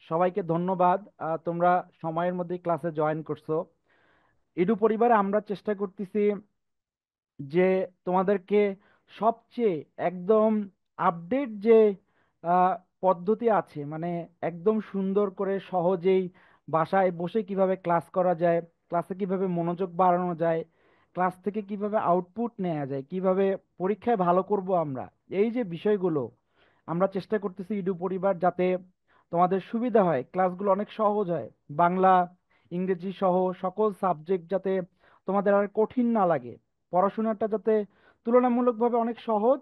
সবাইকে ধন্যবাদ। তোমরা সময়ের মধ্যে ক্লাসে জয়েন করছো। ইডু পরিবারে আমরা চেষ্টা করতেছি যে তোমাদেরকে সবচেয়ে একদম আপডেট যে আহ, পদ্ধতি আছে, মানে একদম সুন্দর করে সহজেই বাসায় বসে কিভাবে ক্লাস করা যায়, ক্লাসে কিভাবে মনোযোগ বাড়ানো যায়, ক্লাস থেকে কিভাবে আউটপুট নেওয়া যায়, কিভাবে পরীক্ষায় ভালো করব আমরা, এই যে বিষয়গুলো আমরা চেষ্টা করতেছি ইডু পরিবার, যাতে তোমাদের সুবিধা হয়, ক্লাসগুলো অনেক সহজ হয়। বাংলা, ইংরেজি সহ সকল সাবজেক্ট যাতে তোমাদের আর কঠিন না লাগে, পড়াশোনাটা যাতে তুলনামূলকভাবে অনেক সহজ,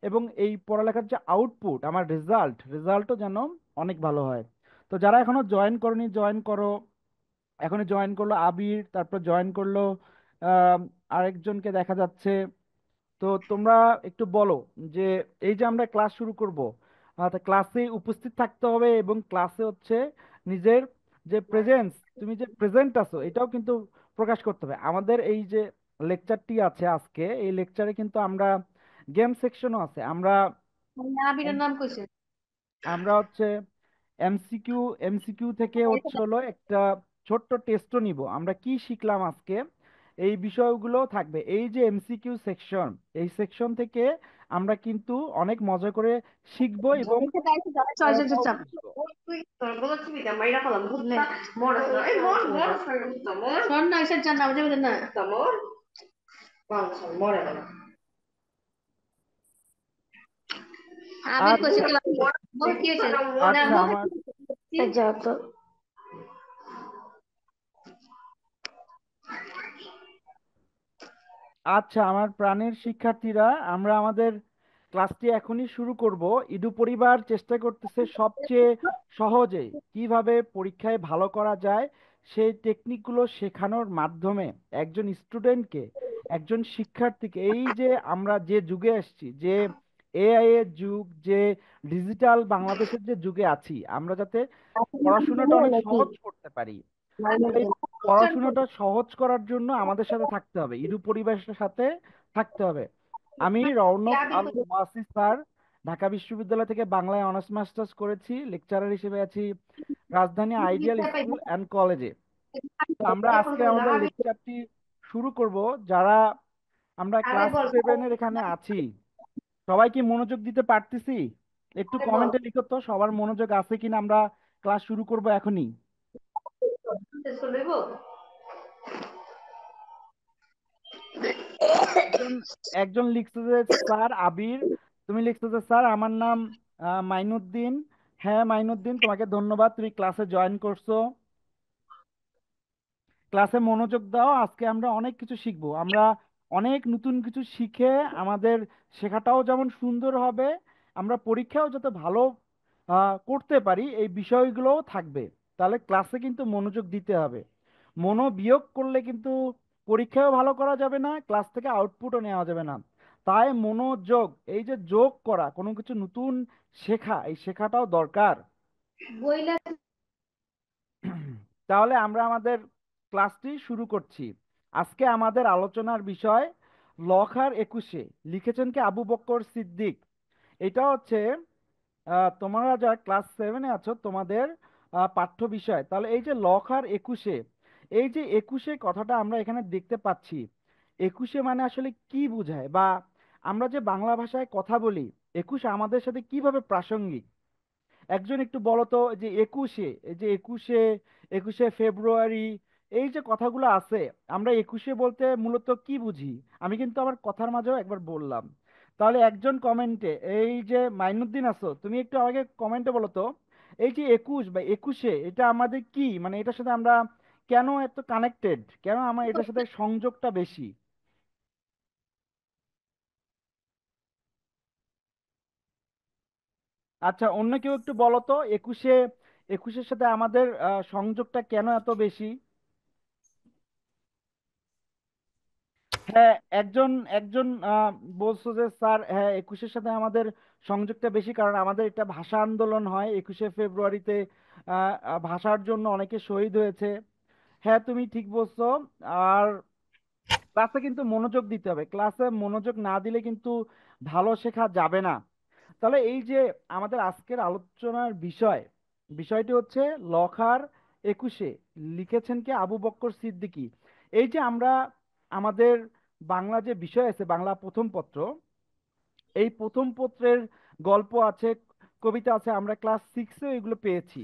এবং এই পড়ালেখার যে আউটপুট, আমার রেজাল্টও যেন অনেক ভালো হয়। তো যারা এখনো জয়েন করনি, জয়েন করো। এখনই জয়েন করলো আবির, তারপর জয়েন করলো আহ আরেকজনকে দেখা যাচ্ছে। তো তোমরা একটু বলো যে এই যে আমরা ক্লাস শুরু করব, তা ক্লাসে উপস্থিত থাকতে হবে, এবং ক্লাসে হচ্ছে নিজের যে প্রেজেন্স, তুমি যে প্রেজেন্ট আছো এটাও কিন্তু প্রকাশ করতে হবে। আমাদের এই যে লেকচারটি আছে আজকে, এই লেকচারে কিন্তু আমরা গেম সেকশনও আছে। আমরা আবিরের নাম কইছে। আমরা হচ্ছে এমসিকিউ এমসিকিউ থেকে হচ্ছে হলো একটা ছোট্ট টেস্টও নিব। আমরা কি শিখলাম আজকে এই বিষয়গুলো থাকবে। এই যে এমসিকিউ সেকশন, এই সেকশন থেকে আমরা কিন্তু অনেক মজা করে শিখবো এবং পড়াটাও বুঝবো। আবির কইছে আচ্ছা, ক্লাস কি হয়েছে না আচ্ছা মুখ আমার যাও তো। আচ্ছা আমার প্রাণের শিক্ষার্থীরা, আমরা আমাদের ক্লাসটি এখনই শুরু করব। ইদু পরিবার চেষ্টা করতেছে সবচেয়ে সহজে কিভাবে পরীক্ষায় ভালো করা যায় সেই টেকনিকগুলো শেখানোর মাধ্যমে একজন স্টুডেন্টকে, একজন শিক্ষার্থীকে, এই যে আমরা যে যুগে এসেছি, যে এআই এর যুগ, যে ডিজিটাল বাংলাদেশের যে যুগে আছি, আমরা যাতে পড়াশোনাটা অনেক সহজ করতে পারি। তো এই পড়াশোনাটা সহজ করার জন্য আমাদের সাথে থাকতে হবে, ইদু পরিবেশের সাথে থাকতে হবে। আমি রৌনক আল ওয়াসি স্যার, ঢাকা বিশ্ববিদ্যালয় থেকে বাংলায় অনার্স মাস্টার্স করেছি, লেকচারার হিসেবে আছি রাজধানী আইডিয়াল স্কুল অ্যান্ড কলেজে। তো আমরা আজকে আমাদের লেকচারটি শুরু করব। যারা আমরা আরে ক্লাস বল 7-এর এখানে আছি, সবাই কি মনোযোগ দিতে পারতেছি? একটু আরে বল কমেন্টে লিখো তো সবার মনোযোগ আছে কিনা। আমরা ক্লাস শুরু করব এখনই। একজন একজন লিখছে যে স্যার আবির, তুমি লিখছো যে স্যার আমার নাম মাইনুদ্দিন। হ্যাঁ মাইনুদ্দিন, তোমাকে ধন্যবাদ, তুমি ক্লাসে জয়েন করছো। ক্লাসে মনোযোগ দাও, আজকে আমরা অনেক কিছু শিখবো। আমরা অনেক নতুন কিছু শিখে আমাদের শেখাটাও যেমন সুন্দর হবে, আমরা পরীক্ষাও যাতে ভালো করতে পারি, এই বিষয়গুলোও থাকবে। তাহলে ক্লাসে কিন্তু মনোযোগ দিতে হবে। মনোবিয়োগ করলে কিন্তু পরীক্ষাও ভালো করা যাবে না, ক্লাস থেকে আউটপুটও নেওয়া যাবে না। তাই মনোযোগ, এই যে যোগ করা, কোনো কিছু নতুন শেখা, এই শেখাটাও দরকার। বইলা তাহলে আমরা আমাদের ক্লাসটি শুরু করছি। আজকে আমাদের আলোচনার বিষয় লখার 21। লিখেছেন কি আবু বক্কর সিদ্দিক। এটা হচ্ছে তোমরা যারা ক্লাস 7-এ আছো তোমাদের পাঠ্য বিষয়। তাহলে এই যে লখার 21, এই যে 21 কথাটা আমরা এখানে দেখতে পাচ্ছি, 21 মানে আসলে কি বোঝায়, বা আমরা যে বাংলা ভাষায় কথা বলি 21 আমাদের সাথে কিভাবে প্রাসঙ্গিক। একজন একটু বলো তো, যে 21-এ, এই যে 21-এ, 21শে ফেব্রুয়ারি, এই যে কথাগুলো আছে, আমরা 21-এ বলতে মূলত কি বুঝি? আমি কিন্তু আমার কথার মাঝেও একবার বললাম। তাহলে একজন কমেন্টে, এই যে মাইনুদ্দিন আছো, তুমি একটু আমাকে কমেন্টে বলো তো, এই যে 21 বা 21-এ এটা আমাদের কি, মানে এটার সাথে আমরা কেন এত কানেক্টেড, কেন আমার এটার সাথে সংযোগটা বেশি? আচ্ছা অন্য কেউ একটু বলো তো, 21-এর সাথে আমাদের সংযোগটা কেন এত বেশি? হ্যাঁ, একজন একজন বলছো যে স্যার হ্যাঁ 21-এর সাথে আমাদের সংযোগটা বেশি, কারণ আমাদের এটা ভাষা আন্দোলন হয় 21শে ফেব্রুয়ারিতে। ভাষার জন্য অনেকে শহীদ হয়েছে। হ্যাঁ তুমি ঠিক বলছো। আর ক্লাসে কিন্তু মনোযোগ দিতে হবে, ক্লাসে মনোযোগ না দিলে কিন্তু ভালো শেখা যাবে না। তাহলে এই যে আমাদের আজকের আলোচনার বিষয়, বিষয়টি হচ্ছে লখার 21-এ লিখেছেন কি আবু বক্কর সিদ্দিকী। এই যে আমরা আমাদের বাংলা যে বিষয় আছে, বাংলা প্রথম পত্র, এই প্রথম পত্রের গল্প আছে, কবিতা আছে, আমরা ক্লাস 6-এ এগুলো পেয়েছি।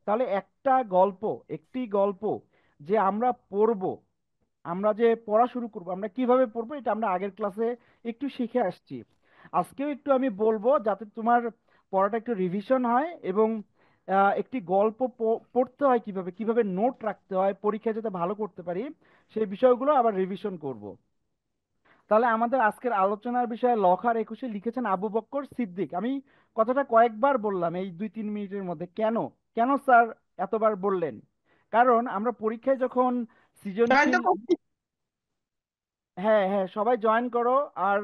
তাহলে একটা গল্প, একটি গল্প যে আমরা পড়ব, আমরা যে পড়া শুরু করব, আমরা কিভাবে পড়বো এটা আমরা আগের ক্লাসে একটু শিখে আসছি। আজকেও একটু আমি বলবো যাতে তোমার পড়াটা একটু রিভিশন হয়, এবং একটি গল্প পড়তে হয় কিভাবে, কিভাবে নোট রাখতে হয়, পরীক্ষায় যাতে ভালো করতে পারি, সেই বিষয়গুলো আবার রিভিশন করব। তাহলে আমাদের আজকের আলোচনার বিষয়ে লখার 21-এ লিখেছেন আবু বক্কর সিদ্দিক। আমি কথাটা কয়েকবার বললাম এই 2-3 মিনিটের মধ্যে। কেন, কেন স্যার এতবার বললেন? কারণ আমরা পরীক্ষায় যখন জয়েন তো সৃজনশীল, করছি। হ্যাঁ হ্যাঁ, সবাই জয়েন করো। আর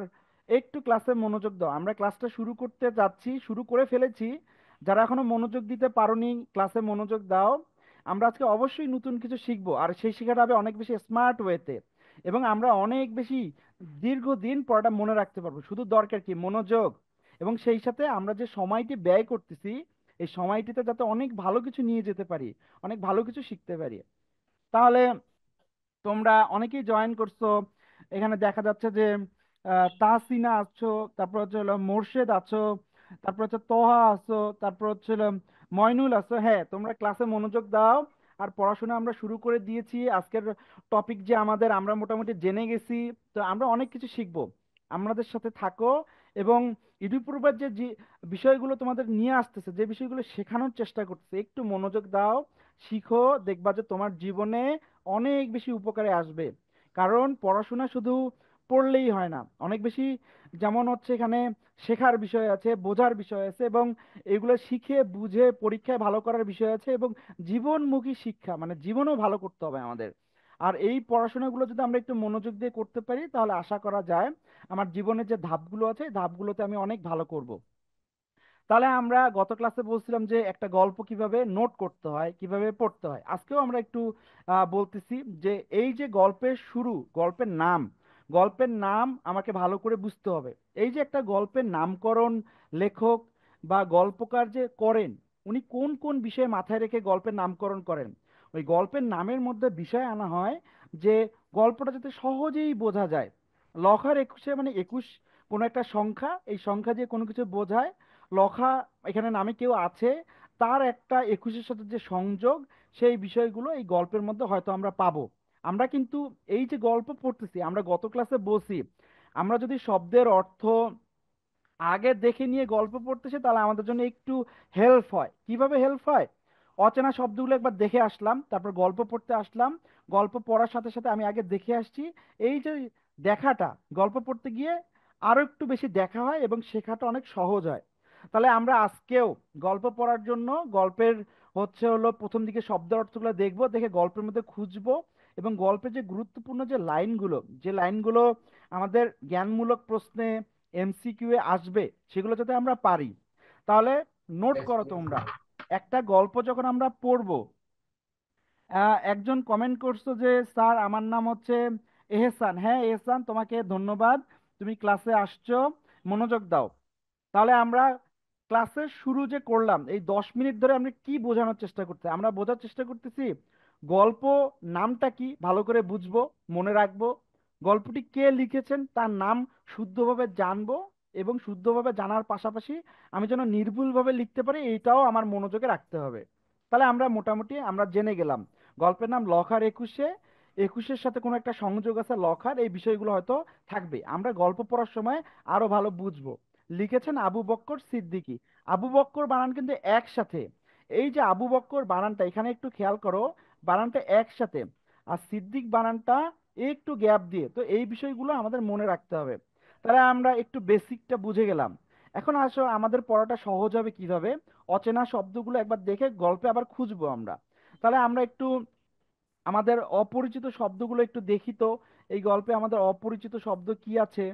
একটু ক্লাসে মনোযোগ দাও, আমরা ক্লাসটা শুরু করতে যাচ্ছি, শুরু করে ফেলেছি। যারা এখনো মনোযোগ দিতে পারোনি, ক্লাসে মনোযোগ দাও। আমরা আজকে অবশ্যই নতুন কিছু শিখবো, আর সেই শেখাটা হবে অনেক বেশি স্মার্ট ওয়েতে, এবং আমরা অনেক বেশি দীর্ঘদিন পড়াটা মনে রাখতে পারবো। শুধু দরকার কি মনোযোগ, এবং সেই সাথে আমরা যে সময়টি ব্যয় করতেছি, এই সময়টিতে যাতে অনেক ভালো কিছু নিয়ে যেতে পারি, অনেক ভালো কিছু শিখতে পারি। তাহলে তোমরা অনেকেই জয়েন করছো। এখানে দেখা যাচ্ছে যে তাহসিনা আছো, তারপর হচ্ছে হলো মোর্শেদ আছো, তারপর হচ্ছে তোহা আছো, তারপর হচ্ছে হলো ময়নুল আছো। হ্যাঁ, তোমরা ক্লাসে মনোযোগ দাও। আর পড়াশোনা আমরা শুরু করে দিয়েছি। আজকের টপিক যে আমাদের, আমরা মোটামুটি জেনে গেছি। তো আমরা অনেক কিছু শিখবো, আমাদের সাথে থাকো। এবং ইউটিউব পূর্বের যে যে বিষয়গুলো তোমাদের নিয়ে আসতেছে, যে বিষয়গুলো শেখানোর চেষ্টা করতেছে, একটু মনোযোগ দাও, শিখো। দেখবা যে তোমার জীবনে অনেক বেশি উপকারে আসবে। কারণ পড়াশোনা শুধু পড়লেই হয় না, অনেক বেশি, যেমন হচ্ছে এখানে শেখার বিষয় আছে, বোঝার বিষয় আছে, এবং এগুলো শিখে বুঝে পরীক্ষায় ভালো করার বিষয় আছে, এবং জীবনমুখী শিক্ষা, মানে জীবনও ভালো করতে হবে আমাদের। আর এই পড়াশোনাগুলো যদি আমরা একটু মনোযোগ দিয়ে করতে পারি, তাহলে আশা করা যায় আমার জীবনের যে ধাপগুলো আছে, এই ধাপগুলোতে আমি অনেক ভালো করব। তাহলে আমরা গত ক্লাসে বলছিলাম যে একটা গল্প কিভাবে নোট করতে হয়, কিভাবে পড়তে হয়। আজকেও আমরা একটু বলতেছি যে এই যে গল্পের শুরু, গল্পের নাম, গল্পের নাম আমাকে ভালো করে বুঝতে হবে। এই যে একটা গল্পের নামকরণ লেখক বা গল্পকার যে করেন, উনি কোন কোন বিষয়ে মাথায় রেখে গল্পের নামকরণ করেন। ওই গল্পের নামের মধ্যে বিষয় আনা হয় যে গল্পটা যাতে সহজেই বোঝা যায়। লখার 21-এ মানে 21 কোনো একটা সংখ্যা, এই সংখ্যা দিয়ে কোনো কিছু বোঝায়। লখা, এখানে নামে কেউ আছে, তার একটা 21-এর সাথে যে সংযোগ, সেই বিষয়গুলো এই গল্পের মধ্যে হয়তো আমরা পাবো। আমরা কিন্তু এই যে গল্প পড়তেছি, আমরা গত ক্লাসে বলছি, আমরা যদি শব্দের অর্থ আগে দেখে নিয়ে গল্প পড়তেছি, তাহলে আমাদের জন্য একটু হেল্প হয়। কিভাবে হেল্প হয়? অচেনা শব্দগুলো একবার দেখে আসলাম, তারপর গল্প পড়তে আসলাম। গল্প পড়ার সাথে সাথে আমি আগে দেখে আসছি। এই যে দেখাটা, গল্প পড়তে গিয়ে আরো একটু বেশি দেখা হয় এবং শেখাটা অনেক সহজ হয়। তাহলে আমরা আজকেও গল্প পড়ার জন্য গল্পের হচ্ছে হলো প্রথম দিকে শব্দের অর্থগুলো দেখবো, দেখে গল্পের মধ্যে খুঁজবো, এবং গল্পের যে গুরুত্বপূর্ণ যে লাইনগুলো, যে লাইনগুলো আমাদের জ্ঞানমূলক প্রশ্নে, এমসিকিউ এ আসবে, সেগুলো যাতে আমরা পারি। তাহলে নোট করো তোমরা, একটা গল্প যখন আমরা পড়বো, একজন কমেন্ট করছো যে স্যার আমার নাম হচ্ছে এহসান। হ্যাঁ এহসান, তোমাকে ধন্যবাদ, তুমি ক্লাসে আসছো, মনোযোগ দাও। তাহলে আমরা ক্লাসের শুরু যে করলাম, এই 10 মিনিট ধরে আমরা কি বোঝানোর চেষ্টা করতে, আমরা বোঝার চেষ্টা করতেছি গল্প নামটা কি ভালো করে বুঝবো, মনে রাখবো, গল্পটি কে লিখেছেন তার নাম শুদ্ধভাবে জানবো, এবং শুদ্ধভাবে জানার পাশাপাশি আমি যেন নির্ভুলভাবে লিখতে পারি, এইটাও আমার মনোযোগে রাখতে হবে। তাহলে আমরা মোটামুটি আমরা জেনে গেলাম গল্পের নাম লখার 21-এ, 21-এর সাথে কোনো একটা সংযোগ আছে লখার, এই বিষয়গুলো হয়তো থাকবে, আমরা গল্প পড়ার সময় আরো ভালো বুঝবো। লিখেছেন আবু বক্কর সিদ্দিকী। আবু বক্কর বানান কিন্তু একসাথে। এই যে আবু বক্কর বানানটা, এখানে একটু খেয়াল করো, বানানটা একসাথে। আর সিদ্দিক বানানটা একটু গ্যাপ দিয়ে। তো এই বিষয়গুলো আমাদের মনে রাখতে হবে। তাহলে আমরা একটু বেসিকটা বুঝে গেলাম। এখন আসো আমাদের পড়াটা সহজ হবে কিভাবে। অচেনা শব্দগুলো একবার দেখে গল্পে আবার খুঁজবো আমরা। তাহলে আমরা একটু আমাদের অপরিচিত শব্দগুলো একটু দেখি তো, এই গল্পে আমাদের অপরিচিত শব্দ কি আছে।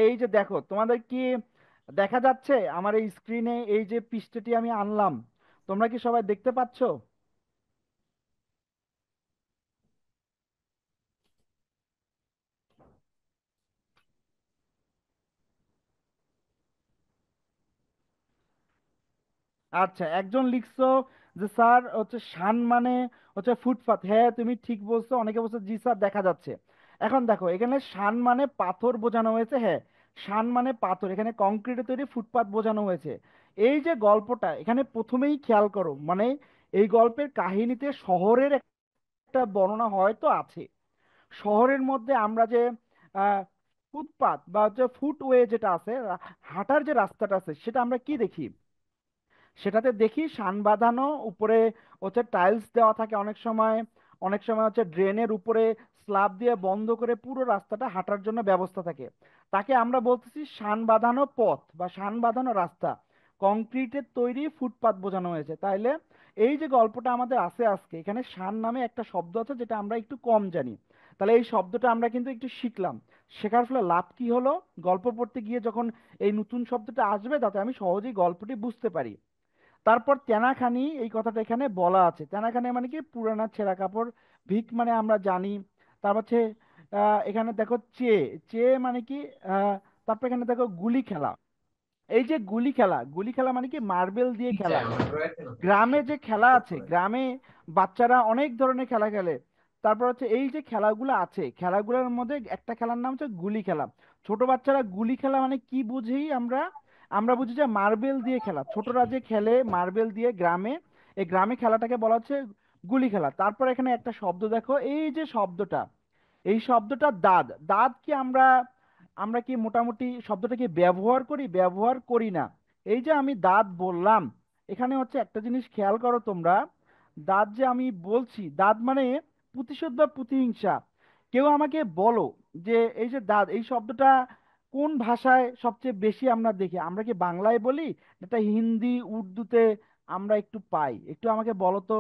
এই যে দেখো, তোমাদের কি দেখা যাচ্ছে আমার এই স্ক্রিনে এই যে পৃষ্ঠাটি আমি আনলাম, তোমরা কি সবাই দেখতে পাচ্ছো? আচ্ছা, একজন লিখছো যে স্যার হচ্ছে শান মানে হচ্ছে ফুটপাত। হ্যাঁ, তুমি ঠিক বলছো। অনেকে বলছো জি স্যার দেখা যাচ্ছে। এখন দেখো, এখানে শান মানে পাথর বোঝানো হয়েছে। হ্যাঁ, শান মানে পাথর, এখানে কংক্রিটে তৈরি ফুটপাত বোঝানো হয়েছে। এই যে গল্পটা এখানে প্রথমেই খেয়াল করো, মানে এই গল্পের কাহিনীতে শহরের একটা বর্ণনা হয়তো আছে। শহরের মধ্যে আমরা যে আহ ফুটপাত বা হচ্ছে ফুটওয়ে যেটা আছে, হাঁটার যে রাস্তাটা আছে, সেটা আমরা কি দেখি? সেটাতে দেখি শান বাঁধানো, উপরে হচ্ছে টাইলস দেওয়া থাকে অনেক সময়। অনেক সময় হচ্ছে ড্রেনের উপরে স্ল্যাব দিয়ে বন্ধ করে পুরো রাস্তাটা হাঁটার জন্য ব্যবস্থা থাকে। তাকে আমরা বলতেছি শান বাঁধানো পথ বা শান বাঁধানো রাস্তা। কংক্রিটের তৈরি ফুটপাত বোঝানো হয়েছে। তাইলে এই যে গল্পটা আমাদের আছে আজকে, এখানে শান নামে একটা শব্দ আছে যেটা আমরা একটু কম জানি। তাহলে এই শব্দটা আমরা কিন্তু একটু শিখলাম। শেখার ফলে লাভ কি হলো? গল্প পড়তে গিয়ে যখন এই নতুন শব্দটা আসবে, তাতে আমি সহজেই গল্পটি বুঝতে পারি। তারপর তেনাখানি, এই কথাটা এখানে বলা আছে। তেনাখানি মানে কি? পুরানা ছেঁড়া কাপড়। ভিক মানে আমরা জানি। তারপর হচ্ছে এখানে দেখো চে, চে মানে কি? তারপর এখানে দেখো গুলি খেলা। এই যে গুলি খেলা, গুলি খেলা মানে কি? মার্বেল দিয়ে খেলা। গ্রামে যে খেলা আছে, গ্রামে বাচ্চারা অনেক ধরনের খেলা খেলে। তারপর হচ্ছে এই যে খেলাগুলো আছে, খেলাগুলোর মধ্যে একটা খেলার নাম হচ্ছে গুলি খেলা। ছোট বাচ্চারা গুলি খেলা মানে কি বুঝি আমরা? আমরা বুঝি যে মার্বেল দিয়ে খেলা। ছোটরা যে খেলে মার্বেল দিয়ে গ্রামে, এই গ্রামে খেলাটাকে বলা হচ্ছে গুলি খেলা। তারপর এখানে একটা শব্দ দেখো, এই যে শব্দটা, এই শব্দটা দাঁত। দাঁত কি আমরা, আমরা কি মোটামুটি শব্দটা কি ব্যবহার করি? ব্যবহার করি না। এই যে আমি দাঁত বললাম, এখানে হচ্ছে একটা জিনিস খেয়াল করো তোমরা। দাঁত যে আমি বলছি, দাঁত মানে প্রতিশোধ বা প্রতিহিংসা। কেউ আমাকে বলো যে এই যে দাঁত, এই শব্দটা কোন ভাষায় সবচেয়ে বেশি আমরা দেখি? আমরা কি বাংলায় বলি, এটা হিন্দি উর্দুতে আমরা একটু পাই? একটু আমাকে বলো তো।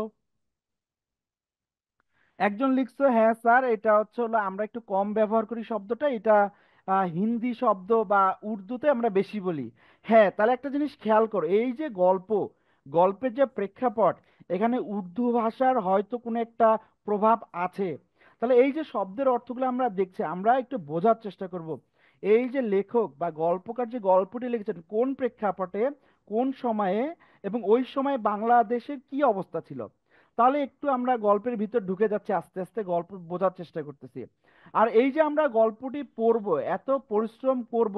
একজন লিখছো হ্যাঁ স্যার, এটা হচ্ছে হলো আমরা একটু কম ব্যবহার করি শব্দটা, এটা হিন্দি শব্দ বা উর্দুতে আমরা বেশি বলি। হ্যাঁ, তাহলে একটা জিনিস খেয়াল করো, এই যে গল্প, গল্পের যে প্রেক্ষাপট, এখানে উর্দু ভাষার হয়তো কোনো একটা প্রভাব আছে। তাহলে এই যে শব্দের অর্থগুলো আমরা দেখছি, আমরা একটু বোঝার চেষ্টা করব। এই যে লেখক বা গল্পকার যে গল্পটি লিখেছেন, কোন প্রেক্ষাপটে, কোন সময়ে, এবং ওই সময় বাংলাদেশের কি অবস্থা ছিল। তাহলে একটু আমরা গল্পের ভিতর ঢুকে যাচ্ছি, আস্তে আস্তে গল্প বোঝার চেষ্টা করতেছি। আর এই যে আমরা গল্পটি পড়বো, এত পরিশ্রম করব,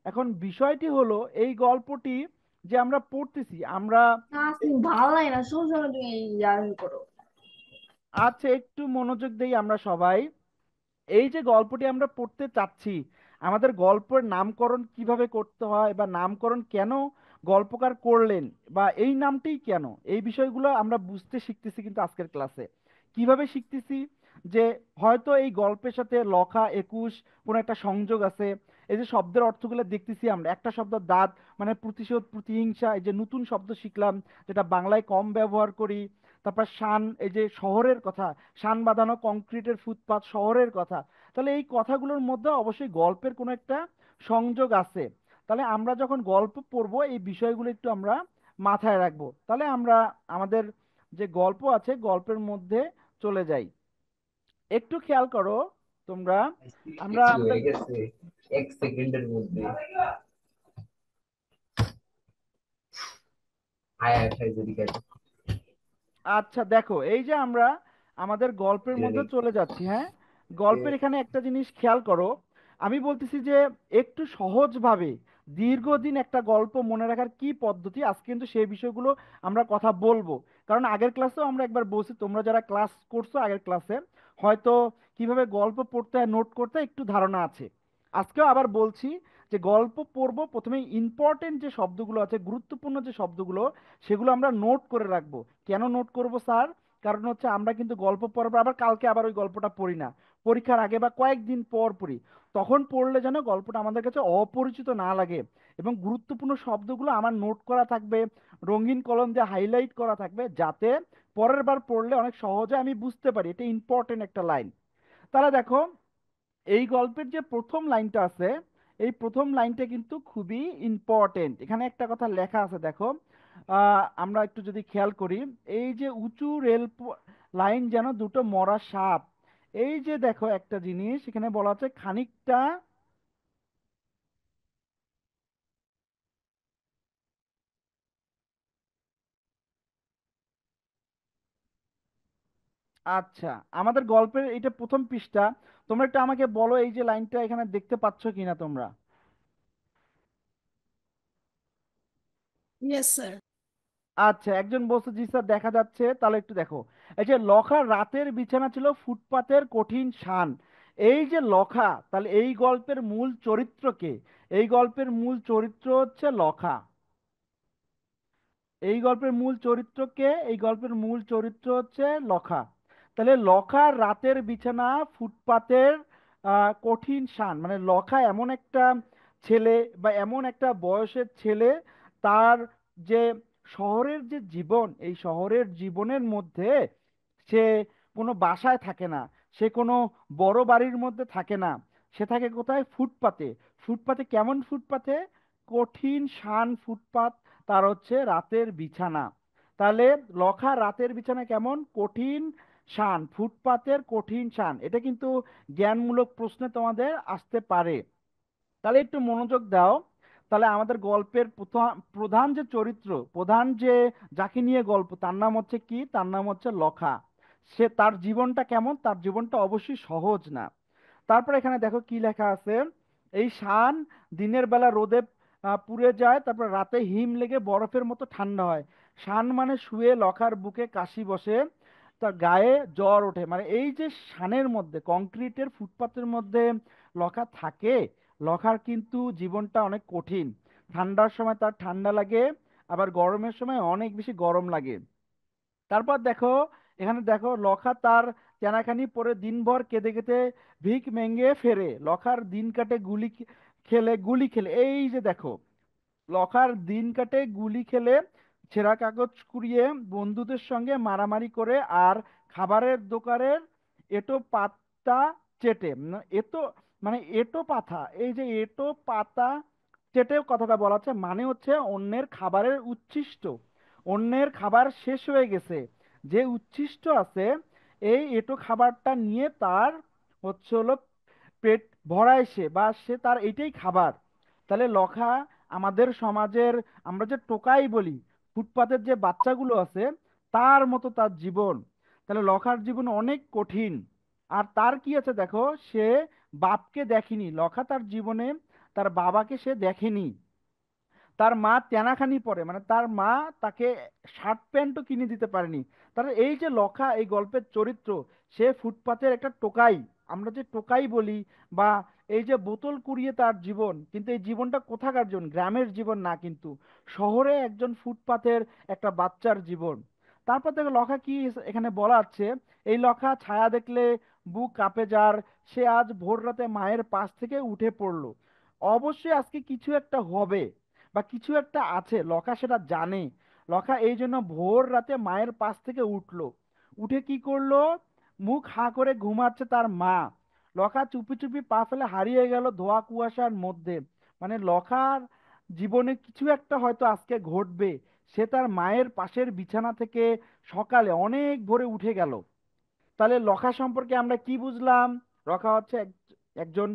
এখন বিষয়টি হলো এই গল্পটি যে আমরা পড়তেছি আমরা। না আসলে ভালো লাগে না, সবসময় তুমি ইয়ার করো। আচ্ছা, একটু মনোযোগ দেই আমরা সবাই। এই যে গল্পটি আমরা পড়তে চাচ্ছি, আমাদের গল্পের নামকরণ কিভাবে করতে হয় বা নামকরণ কেন গল্পকার করলেন, বা এই নামটিই কেন, এই বিষয়গুলো আমরা বুঝতে শিখতেছি কিন্তু আজকের ক্লাসে। কিভাবে শিখতেছি? যে হয়তো এই গল্পের সাথে লখা 21 কোনো একটা সংযোগ আছে। এই যে শব্দের অর্থগুলো দেখতেছি আমরা, একটা শব্দ দাঁত মানে প্রতিশোধ প্রতিহিংসা, এই যে নতুন শব্দ শিখলাম যেটা বাংলায় কম ব্যবহার করি। তারপর শান, এই যে শহরের কথা, শান বাঁধানো কংক্রিটের ফুটপাত, শহরের কথা। তাহলে এই কথাগুলোর মধ্যে অবশ্যই গল্পের কোনো একটা সংযোগ আছে। তাহলে আমরা যখন গল্প পড়বো, এই বিষয়গুলো একটু আমরা মাথায় রাখবো। তাহলে আমরা আমাদের যে গল্প আছে, গল্পের মধ্যে চলে যাই। একটু খেয়াল করো তোমরা। আমরা কিছু আমাদের, হয়ে গেছে 1 সেকেন্ডের মধ্যে। আয় আয় খাই যদি খাই। আচ্ছা দেখো, এই যে আমরা আমাদের গল্পের মধ্যে চলে যাচ্ছি। হ্যাঁ, গল্পের এখানে একটা জিনিস খেয়াল করো। আমি বলতেছি যে একটু সহজভাবে দীর্ঘদিন একটা গল্প মনে রাখার কি পদ্ধতি, আজকে কিন্তু সেই বিষয়গুলো আমরা কথা বলবো। কারণ আগের ক্লাসেও আমরা একবার বলছি, তোমরা যারা ক্লাস করছো আগের ক্লাসে, হয়তো কিভাবে গল্প পড়তে হয় নোট করতে একটু ধারণা আছে। আজকেও আবার বলছি যে গল্প পড়বো, প্রথমে ইম্পর্টেন্ট যে শব্দগুলো আছে, গুরুত্বপূর্ণ যে শব্দগুলো, সেগুলো আমরা নোট করে রাখবো। কেন নোট করব স্যার? কারণ হচ্ছে আমরা কিন্তু গল্প পড়ার পর আবার কালকে আবার ওই গল্পটা পড়ি না, পরীক্ষার আগে বা কয়েকদিন পর পড়ি। তখন পড়লে যেন গল্পটা আমাদের কাছে অপরিচিত না লাগে, এবং গুরুত্বপূর্ণ শব্দগুলো আমার নোট করা থাকবে, রঙিন কলম দিয়ে হাইলাইট করা থাকবে, যাতে পরের বার পড়লে অনেক সহজে আমি বুঝতে পারি এটা ইম্পর্টেন্ট একটা লাইন। তাহলে দেখো, এই গল্পের যে প্রথম লাইনটা আছে, এই প্রথম লাইনটা কিন্তু খুবই ইম্পর্টেন্ট। এখানে একটা কথা লেখা আছে দেখো, আমরা একটু যদি খেয়াল করি, এই যে উঁচু লাইন যেন দুটো মরা সাপ, এই যে দেখো একটা জিনিস এখানে বলা আছে খানিকটা। আচ্ছা, আমাদের গল্পের এটা প্রথম পৃষ্ঠা। তোমরা একটু আমাকে বলো এই যে লাইনটা এখানে দেখতে পাচ্ছ কিনা তোমরা। Yes sir. আচ্ছা, একজন বলছে জি স্যার দেখা যাচ্ছে, তাহলে একটু দেখো। এই যে লখার রাতের বিছানা ছিল ফুটপাতের কঠিন শান, এই যে লখা, তাহলে এই গল্পের মূল চরিত্র কে? এই গল্পের মূল চরিত্র হচ্ছে লখা। এই গল্পের মূল চরিত্র কে? এই গল্পের মূল চরিত্র হচ্ছে লখা। তাহলে লখার রাতের বিছানা ফুটপাতের কঠিন শান, মানে লখা এমন একটা ছেলে বা এমন একটা বয়সের ছেলে, তার যে শহরের যে জীবন, এই শহরের জীবনের মধ্যে সে কোনো বাসায় থাকে না, সে কোনো বড় বাড়ির মধ্যে থাকে না, সে থাকে কোথায়? ফুটপাতে। ফুটপাতে কেমন ফুটপাতে? কঠিন শান ফুটপাত, তার হচ্ছে রাতের বিছানা। তাহলে লখা রাতের বিছানা কেমন? কঠিন শান, ফুটপাতের কঠিন শান। এটা কিন্তু জ্ঞানমূলক প্রশ্নে তোমাদের আসতে পারে। তাহলে একটু মনোযোগ দাও। তাহলে আমাদের গল্পের প্রধান যে চরিত্র, প্রধান যে যাকে নিয়ে গল্প, তার নাম হচ্ছে কি? তার নাম হচ্ছে লখা। সে, তার জীবনটা কেমন? তার জীবনটা অবশ্যই সহজ না। তারপর এখানে দেখো কি লেখা আছে, এই শান দিনের বেলা রোদে পুড়ে যায়, তারপর রাতে হিম লেগে বরফের মতো ঠান্ডা হয়। শান মানে শুয়ে লখার বুকে কাশি বসে, তার গায়ে জ্বর ওঠে। মানে এই যে শানের মধ্যে, কংক্রিটের ফুটপাতের মধ্যে লখা থাকে, লখার কিন্তু জীবনটা অনেক কঠিন। ঠান্ডার সময় তার ঠান্ডা লাগে, আবার গরমের সময় অনেক বেশি গরম লাগে। তারপর দেখো, এখানে দেখো লখা তার চেনাখানি পরে দিনভর কেঁদে কেটে ভিক মেঙ্গে ফেরে। লখার দিন কাটে গুলি খেলে, এই যে দেখো, লখার দিন কাটে গুলি খেলে, ছেঁড়া কাগজ কুড়িয়ে, বন্ধুদের সঙ্গে মারামারি করে, আর খাবারের দোকানের এটো পাতা চেটে। এটো মানে এটো পাতা, এই যে এটো পাতা চেটে কথাটা বলা হচ্ছে, মানে হচ্ছে অন্যের খাবারের উচ্ছিষ্ট, অন্যের খাবার শেষ হয়ে গেছে, যে উচ্ছিষ্ট আছে, এই এটো খাবারটা নিয়ে তার হচ্ছে হলো পেট ভরায় সে, বা সে তার এইটাই খাবার। তাহলে লখা আমাদের সমাজের, আমরা যে টোকাই বলি, ফুটপাতের যে বাচ্চাগুলো আছে, তার মতো তার জীবন। তাহলে লখার জীবন অনেক কঠিন। আর তার কি আছে দেখো, সে বাপকে দেখেনি, লখা তার জীবনে তার বাবাকে সে দেখেনি। তার মা তেনাখানি পরে, মানে তার মা তাকে শার্ট প্যান্টও কিনে দিতে পারেনি। তাহলে এই যে লখা এই গল্পের চরিত্র, সে ফুটপাতের একটা টোকাই। আমরা যে টোকাই বলি, বা এই যে বোতল কুড়িয়ে তার জীবন, কিন্তু এই জীবনটা কোথাকার জীবন? গ্রামের জীবন না, কিন্তু শহরে একজন ফুটপাতের একটা বাচ্চার জীবন। তারপর দেখো লখা কি এখানে বলা আছে, এই লখা ছায়া দেখলে বুক কাঁপে যার, সে আজ ভোর রাতে মায়ের পাশ থেকে উঠে পড়লো। অবশ্যই আজকে কিছু একটা হবে, বা কিছু একটা আছে, লখা সেটা জানে। লখা এই জন্য ভোর রাতে মায়ের পাশ থেকে উঠলো। উঠে কি করলো? মুখ হাঁ করে ঘুমাচ্ছে তার মা। লখা চুপি চুপি পা ফেলে হারিয়ে গেল ধোয়া কুয়াশার মধ্যে। মানে লখার জীবনে কিছু একটা হয়তো আজকে ঘটবে। সে তার মায়ের পাশের বিছানা থেকে সকালে অনেক ভোরে উঠে গেল। তাহলে লখা সম্পর্কে আমরা কি বুঝলাম? লখা হচ্ছে একজন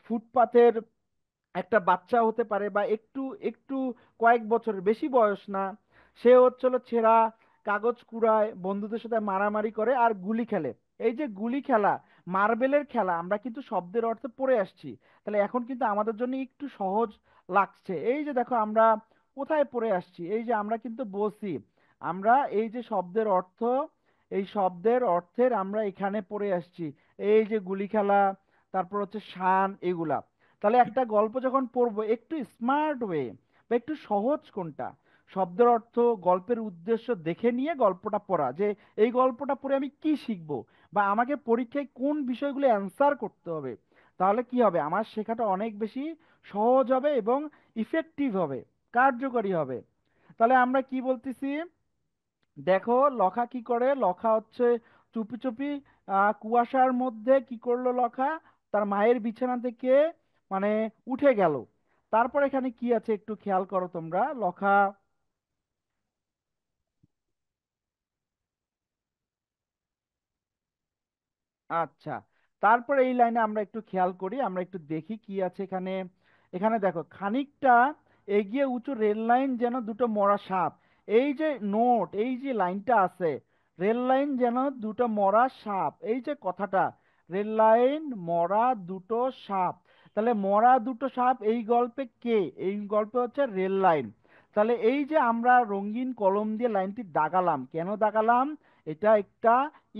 ফুটপাতের একটা বাচ্চা হতে পারে, বা একটু একটু কয়েক বছরের, বেশি বয়স না। সে হচ্ছিল ছেঁড়া কাগজ কুড়ায়, বন্ধুদের সাথে মারামারি করে, আর গুলি খেলে। এই যে গুলি খেলা, মার্বেলের খেলা, আমরা কিন্তু শব্দের অর্থে পড়ে আসছি। তাহলে এখন কিন্তু আমাদের জন্য একটু সহজ লাগছে। এই যে দেখো আমরা কোথায় পড়ে আসছি, এই যে আমরা কিন্তু বলছি, আমরা এই যে শব্দের অর্থ, এই শব্দের অর্থের আমরা এখানে পড়ে আসছি। এই যে গুলি খেলা, তারপর হচ্ছে শান, এগুলা। তাহলে একটা গল্প যখন পড়বো, একটু স্মার্ট ওয়ে বা একটু সহজ কোনটা, শব্দের অর্থ, গল্পের উদ্দেশ্য দেখে নিয়ে গল্পটা পড়া, যে এই গল্পটা পড়ে আমি কি শিখবো, বা আমাকে পরীক্ষায় কোন বিষয়গুলো অ্যান্সার করতে হবে। তাহলে কি হবে? আমার শেখাটা অনেক বেশি সহজ হবে এবং ইফেক্টিভ হবে, কার্যকরী হবে। তাহলে আমরা কি বলতেছি, দেখো লখা কি করে। লখা হচ্ছে চুপি চুপি কুয়াশার মধ্যে কি করলো লখা, তার মায়ের বিছানা থেকে মানে উঠে গেল। তারপর এখানে কি আছে একটু খেয়াল করো তোমরা, লখা। আচ্ছা, তারপরে এই লাইনে আমরা একটু খেয়াল করি, আমরা একটু দেখি কি আছে এখানে। এখানে দেখো, খানিকটা এগিয়ে উঁচু রেল লাইন যেন দুটো মরা সাপ। এই যে নোট, এই যে লাইনটা আছে, রেল লাইন যেন দুটো মরা সাপ, এই যে কথাটা, রেল লাইন মরা দুটো সাপ। তাহলে মরা দুটো সাপ এই গল্পে কে? এই গল্পে হচ্ছে রেল লাইন। তাহলে এই যে আমরা রঙিন কলম দিয়ে লাইনটি দাগালাম, কেন দাগালাম? এটা একটা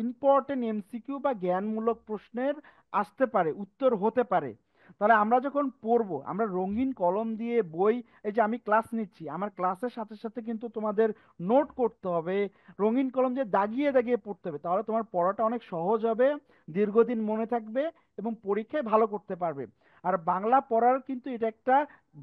ইম্পর্টেন্ট এমসিকিউ বা জ্ঞানমূলক প্রশ্নের আসতে পারে, উত্তর হতে পারে। তাহলে আমরা যখন পড়বো, আমরা রঙিন কলম দিয়ে বই, এই যে আমি ক্লাস নিচ্ছি, আমার ক্লাসের সাথে সাথে কিন্তু তোমাদের নোট করতে হবে, রঙিন কলম দিয়ে দাগিয়ে দাগিয়ে পড়তে হবে, তাহলে তোমার পড়াটা অনেক সহজ হবে, দীর্ঘদিন মনে থাকবে এবং পরীক্ষায় ভালো করতে পারবে। আর বাংলা পড়ার কিন্তু এটা একটা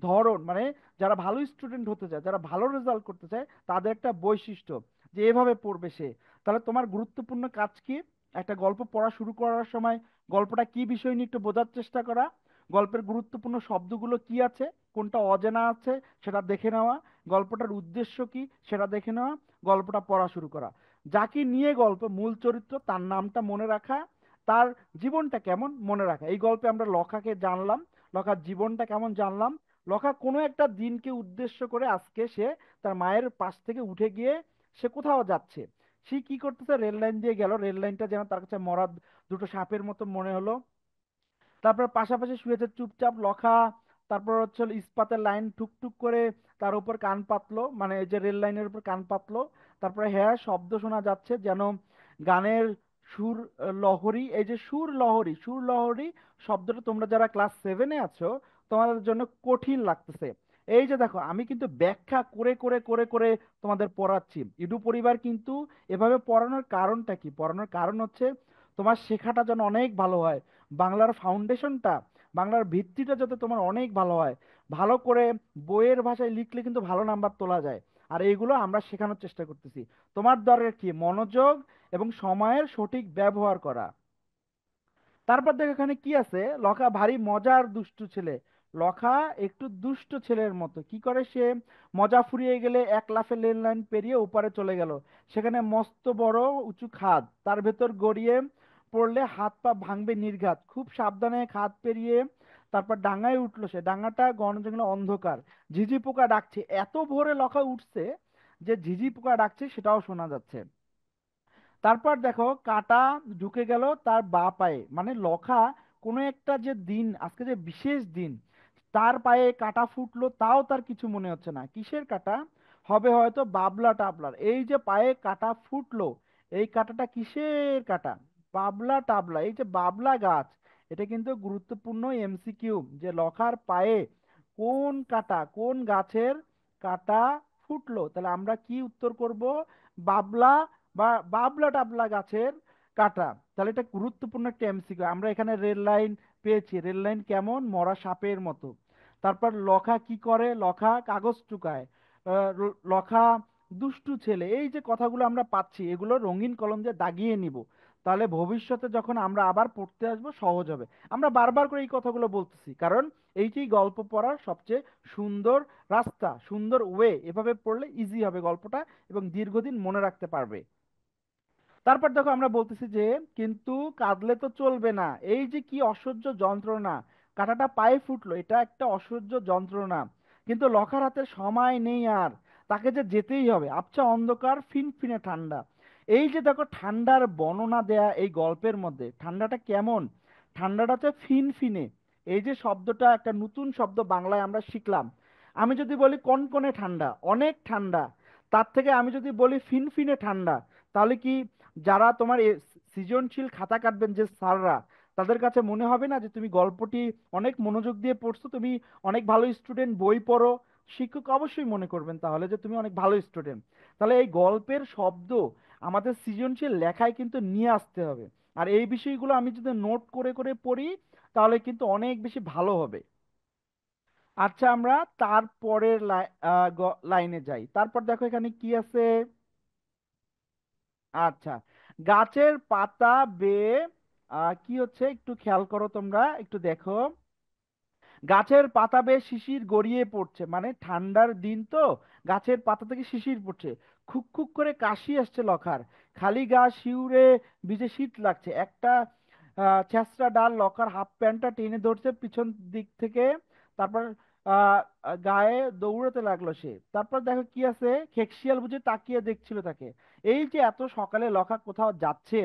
ধরন, মানে যারা ভালো স্টুডেন্ট হতে চায়, যারা ভালো রেজাল্ট করতে চায়, তাদের একটা বৈশিষ্ট্য যে এভাবে পড়বে সে। তাহলে তোমার গুরুত্বপূর্ণ কাজ কি? একটা গল্প পড়া শুরু করার সময় গল্পটা কি বিষয় নিয়ে একটু বোঝার চেষ্টা করা, গল্পের গুরুত্বপূর্ণ শব্দগুলো কি আছে, কোনটা অজানা আছে সেটা দেখে নেওয়া, গল্পটার উদ্দেশ্য কি সেটা দেখে নেওয়া, গল্পটা পড়া শুরু করা। যাকে নিয়ে গল্প, মূল চরিত্র, তার নামটা মনে রাখা, তার জীবনটা কেমন মনে রাখা। এই গল্পে আমরা লখাকে জানলাম, লখার জীবনটা কেমন জানলাম। লখা কোনো একটা দিনকে উদ্দেশ্য করে আজকে সে তার মায়ের পাশ থেকে উঠে গিয়ে সে কোথাও যাচ্ছে। সে কি করতেছে? রেল লাইন দিয়ে গেল, রেল লাইনটা যেন তার কাছে মরা দুটো সাপের মতো মনে হলো। তারপর পাশাপাশি শুয়েছে চুপচাপ লখা। তারপর হচ্ছে হলো ইস্পাতের লাইন ঠুকঠুক করে তার উপর কান পাতলো, মানে এই যে রেল লাইনের উপর কান পাতলো। তারপরে হ্যাঁ, শব্দ শোনা যাচ্ছে যেন গানের সুর, লহরী। এই যে সুর লহরী, সুর লহরী শব্দটা তোমরা যারা ক্লাস 7-এ আছো, তোমাদের জন্য কঠিন লাগতেছে। এই যে দেখো, আমি কিন্তু ব্যাখ্যা করে করে করে করে তোমাদের পড়াচ্ছি। ইডু পরিবার কিন্তু এভাবে পড়ানোর কারণটা কি? পড়ানোর কারণ হচ্ছে তোমার শেখাটা যেন অনেক ভালো হয়, বাংলার ফাউন্ডেশনটা, বাংলার ভিত্তিটা যাতে তোমার অনেক ভালো হয়। ভালো করে বইয়ের ভাষায় লিখলে কিন্তু ভালো নাম্বার তোলা যায়। আর এইগুলো আমরা শেখানোর চেষ্টা করতেছি। তোমার দরকার কি? মনোযোগ এবং সময়ের সঠিক ব্যবহার করা। তারপর দেখো এখানে কি আছে, লখা ভারী মজার দুষ্টু ছেলে। লখা একটু দুষ্ট ছেলের মতো। কি করে সে? মজা ফুরিয়ে গেলে এক লাফে রেল লাইন পেরিয়ে ওপারে চলে গেল। সেখানে মস্ত বড় উঁচু খাদ, তার ভেতর গড়িয়ে পড়লে হাত পা ভাঙবে নির্ঘাত। খুব সাবধানে খাদ পেরিয়ে তারপর ডাঙায় উঠলো সে। ডাঙাটা ঘন জঙ্গলে অন্ধকার, ঝিঝি পোকা ডাকছে। এত ভোরে লখা উঠছে যে ঝিঝি পোকা ডাকছে সেটাও শোনা যাচ্ছে। তারপর দেখো, কাঁটা ঢুকে গেল তার বা পায়ে, মানে লখা কোনো একটা যে দিন, আজকে যে বিশেষ দিন, তার পায়ে কাঁটা ফুটলো, তাও তার কিছু মনে হচ্ছে না। কিসের কাঁটা? হবে হয়তো বাবলা টাবলার। এই যে পায়ে কাঁটা ফুটলো, এই কাঁটাটা কিসের কাঁটা? বাবলা টাবলা, এই যে বাবলা গাছ। এটা কিন্তু গুরুত্বপূর্ণ এমসিকিউ, যে লখার পায়ে কোন কাঁটা, কোন গাছের কাঁটা ফুটলো। তাহলে আমরা কি উত্তর করব? বাবলা বা বাবলা টাবলা গাছের কাটা। তাহলে এটা গুরুত্বপূর্ণ একটা এমসিকিউ। আমরা এখানে রেল লাইন পেয়েছি, রেল লাইন কেমন? মরা সাপের মতো। তারপর লখা কি করে? লখা কাগজ টুকায়। লখা দুষ্টু ছেলে। এই যে কথাগুলো আমরা পাচ্ছি, এগুলো রঙিন কলম দিয়ে দাগিয়ে নিব, তাহলে ভবিষ্যতে যখন আমরা আবার পড়তে আসবো সহজ হবে। আমরা বারবার করে এই কথাগুলো বলতেছি কারণ এইটি গল্প পড়ার সবচেয়ে সুন্দর রাস্তা, সুন্দর ওয়ে। এভাবে পড়লে ইজি হবে গল্পটা এবং দীর্ঘদিন মনে রাখতে পারবে। তারপর দেখো আমরা বলতেছি যে কিন্তু কাঁদলে তো চলবে না। এই যে কি অসহ্য যন্ত্রণা, কাঁটাটা পায়ে ফুটলো, এটা একটা অসহ্য যন্ত্রণা। কিন্তু লখার হাতে সময় নেই আর, তাকে যে যেতেই হবে। আবছা অন্ধকার, ফিনফিনে ঠান্ডা। এই যে দেখো, ঠান্ডার বর্ণনা দেয়া এই গল্পের মধ্যে, ঠান্ডাটা কেমন? ঠান্ডাটা হচ্ছে ফিনফিনে। এই যে শব্দটা, একটা নতুন শব্দ বাংলায় আমরা শিখলাম। আমি যদি বলি কনকনে ঠান্ডা, অনেক ঠান্ডা, তার থেকে আমি যদি বলি ফিনফিনে ঠান্ডা, তাহলে কি যারা তোমার সৃজনশীল খাতা কাটবেন যে স্যাররা, তাদের কাছে মনে হবে না যে তুমি গল্পটি অনেক মনোযোগ দিয়ে পড়ছো, তুমি অনেক ভালো স্টুডেন্ট, বই পড়ো? শিক্ষক অবশ্যই মনে করবেন তাহলে যে তুমি অনেক ভালো স্টুডেন্ট। তাহলে এই গল্পের শব্দ আমাদের সৃজনশীল লেখায় কিন্তু নিয়ে আসতে হবে। আর এই বিষয়গুলো আমি যদি নোট করে করে পড়ি, তাহলে কিন্তু অনেক বেশি ভালো হবে। আচ্ছা, আমরা তারপরের লাইনে যাই। তারপর দেখো এখানে কি আছে। আচ্ছা, গাছের পাতা বেয়ে কি হচ্ছে একটু খেয়াল করো তোমরা, একটু দেখো। গাছের পাতা বেয়ে শিশির গড়িয়ে পড়ছে, মানে ঠান্ডার দিন তো, গাছের পাতা থেকে শিশির পড়ছে। খুক খুক করে কাশি আসছে লখার, খালি গা শিউরে ভিজে শীত লাগছে। একটা ছেঁচড়া ডাল লখার হাফ প্যান্টটা টেনে ধরছে পিছন দিক থেকে। তারপর গায়ে দৌড়াতে লাগলো সে। তারপর দেখো কি আছে, খেকশিয়াল বুঝে তাকিয়ে দেখছিল তাকে। এই যে এত সকালে লখা কোথাও যাচ্ছে,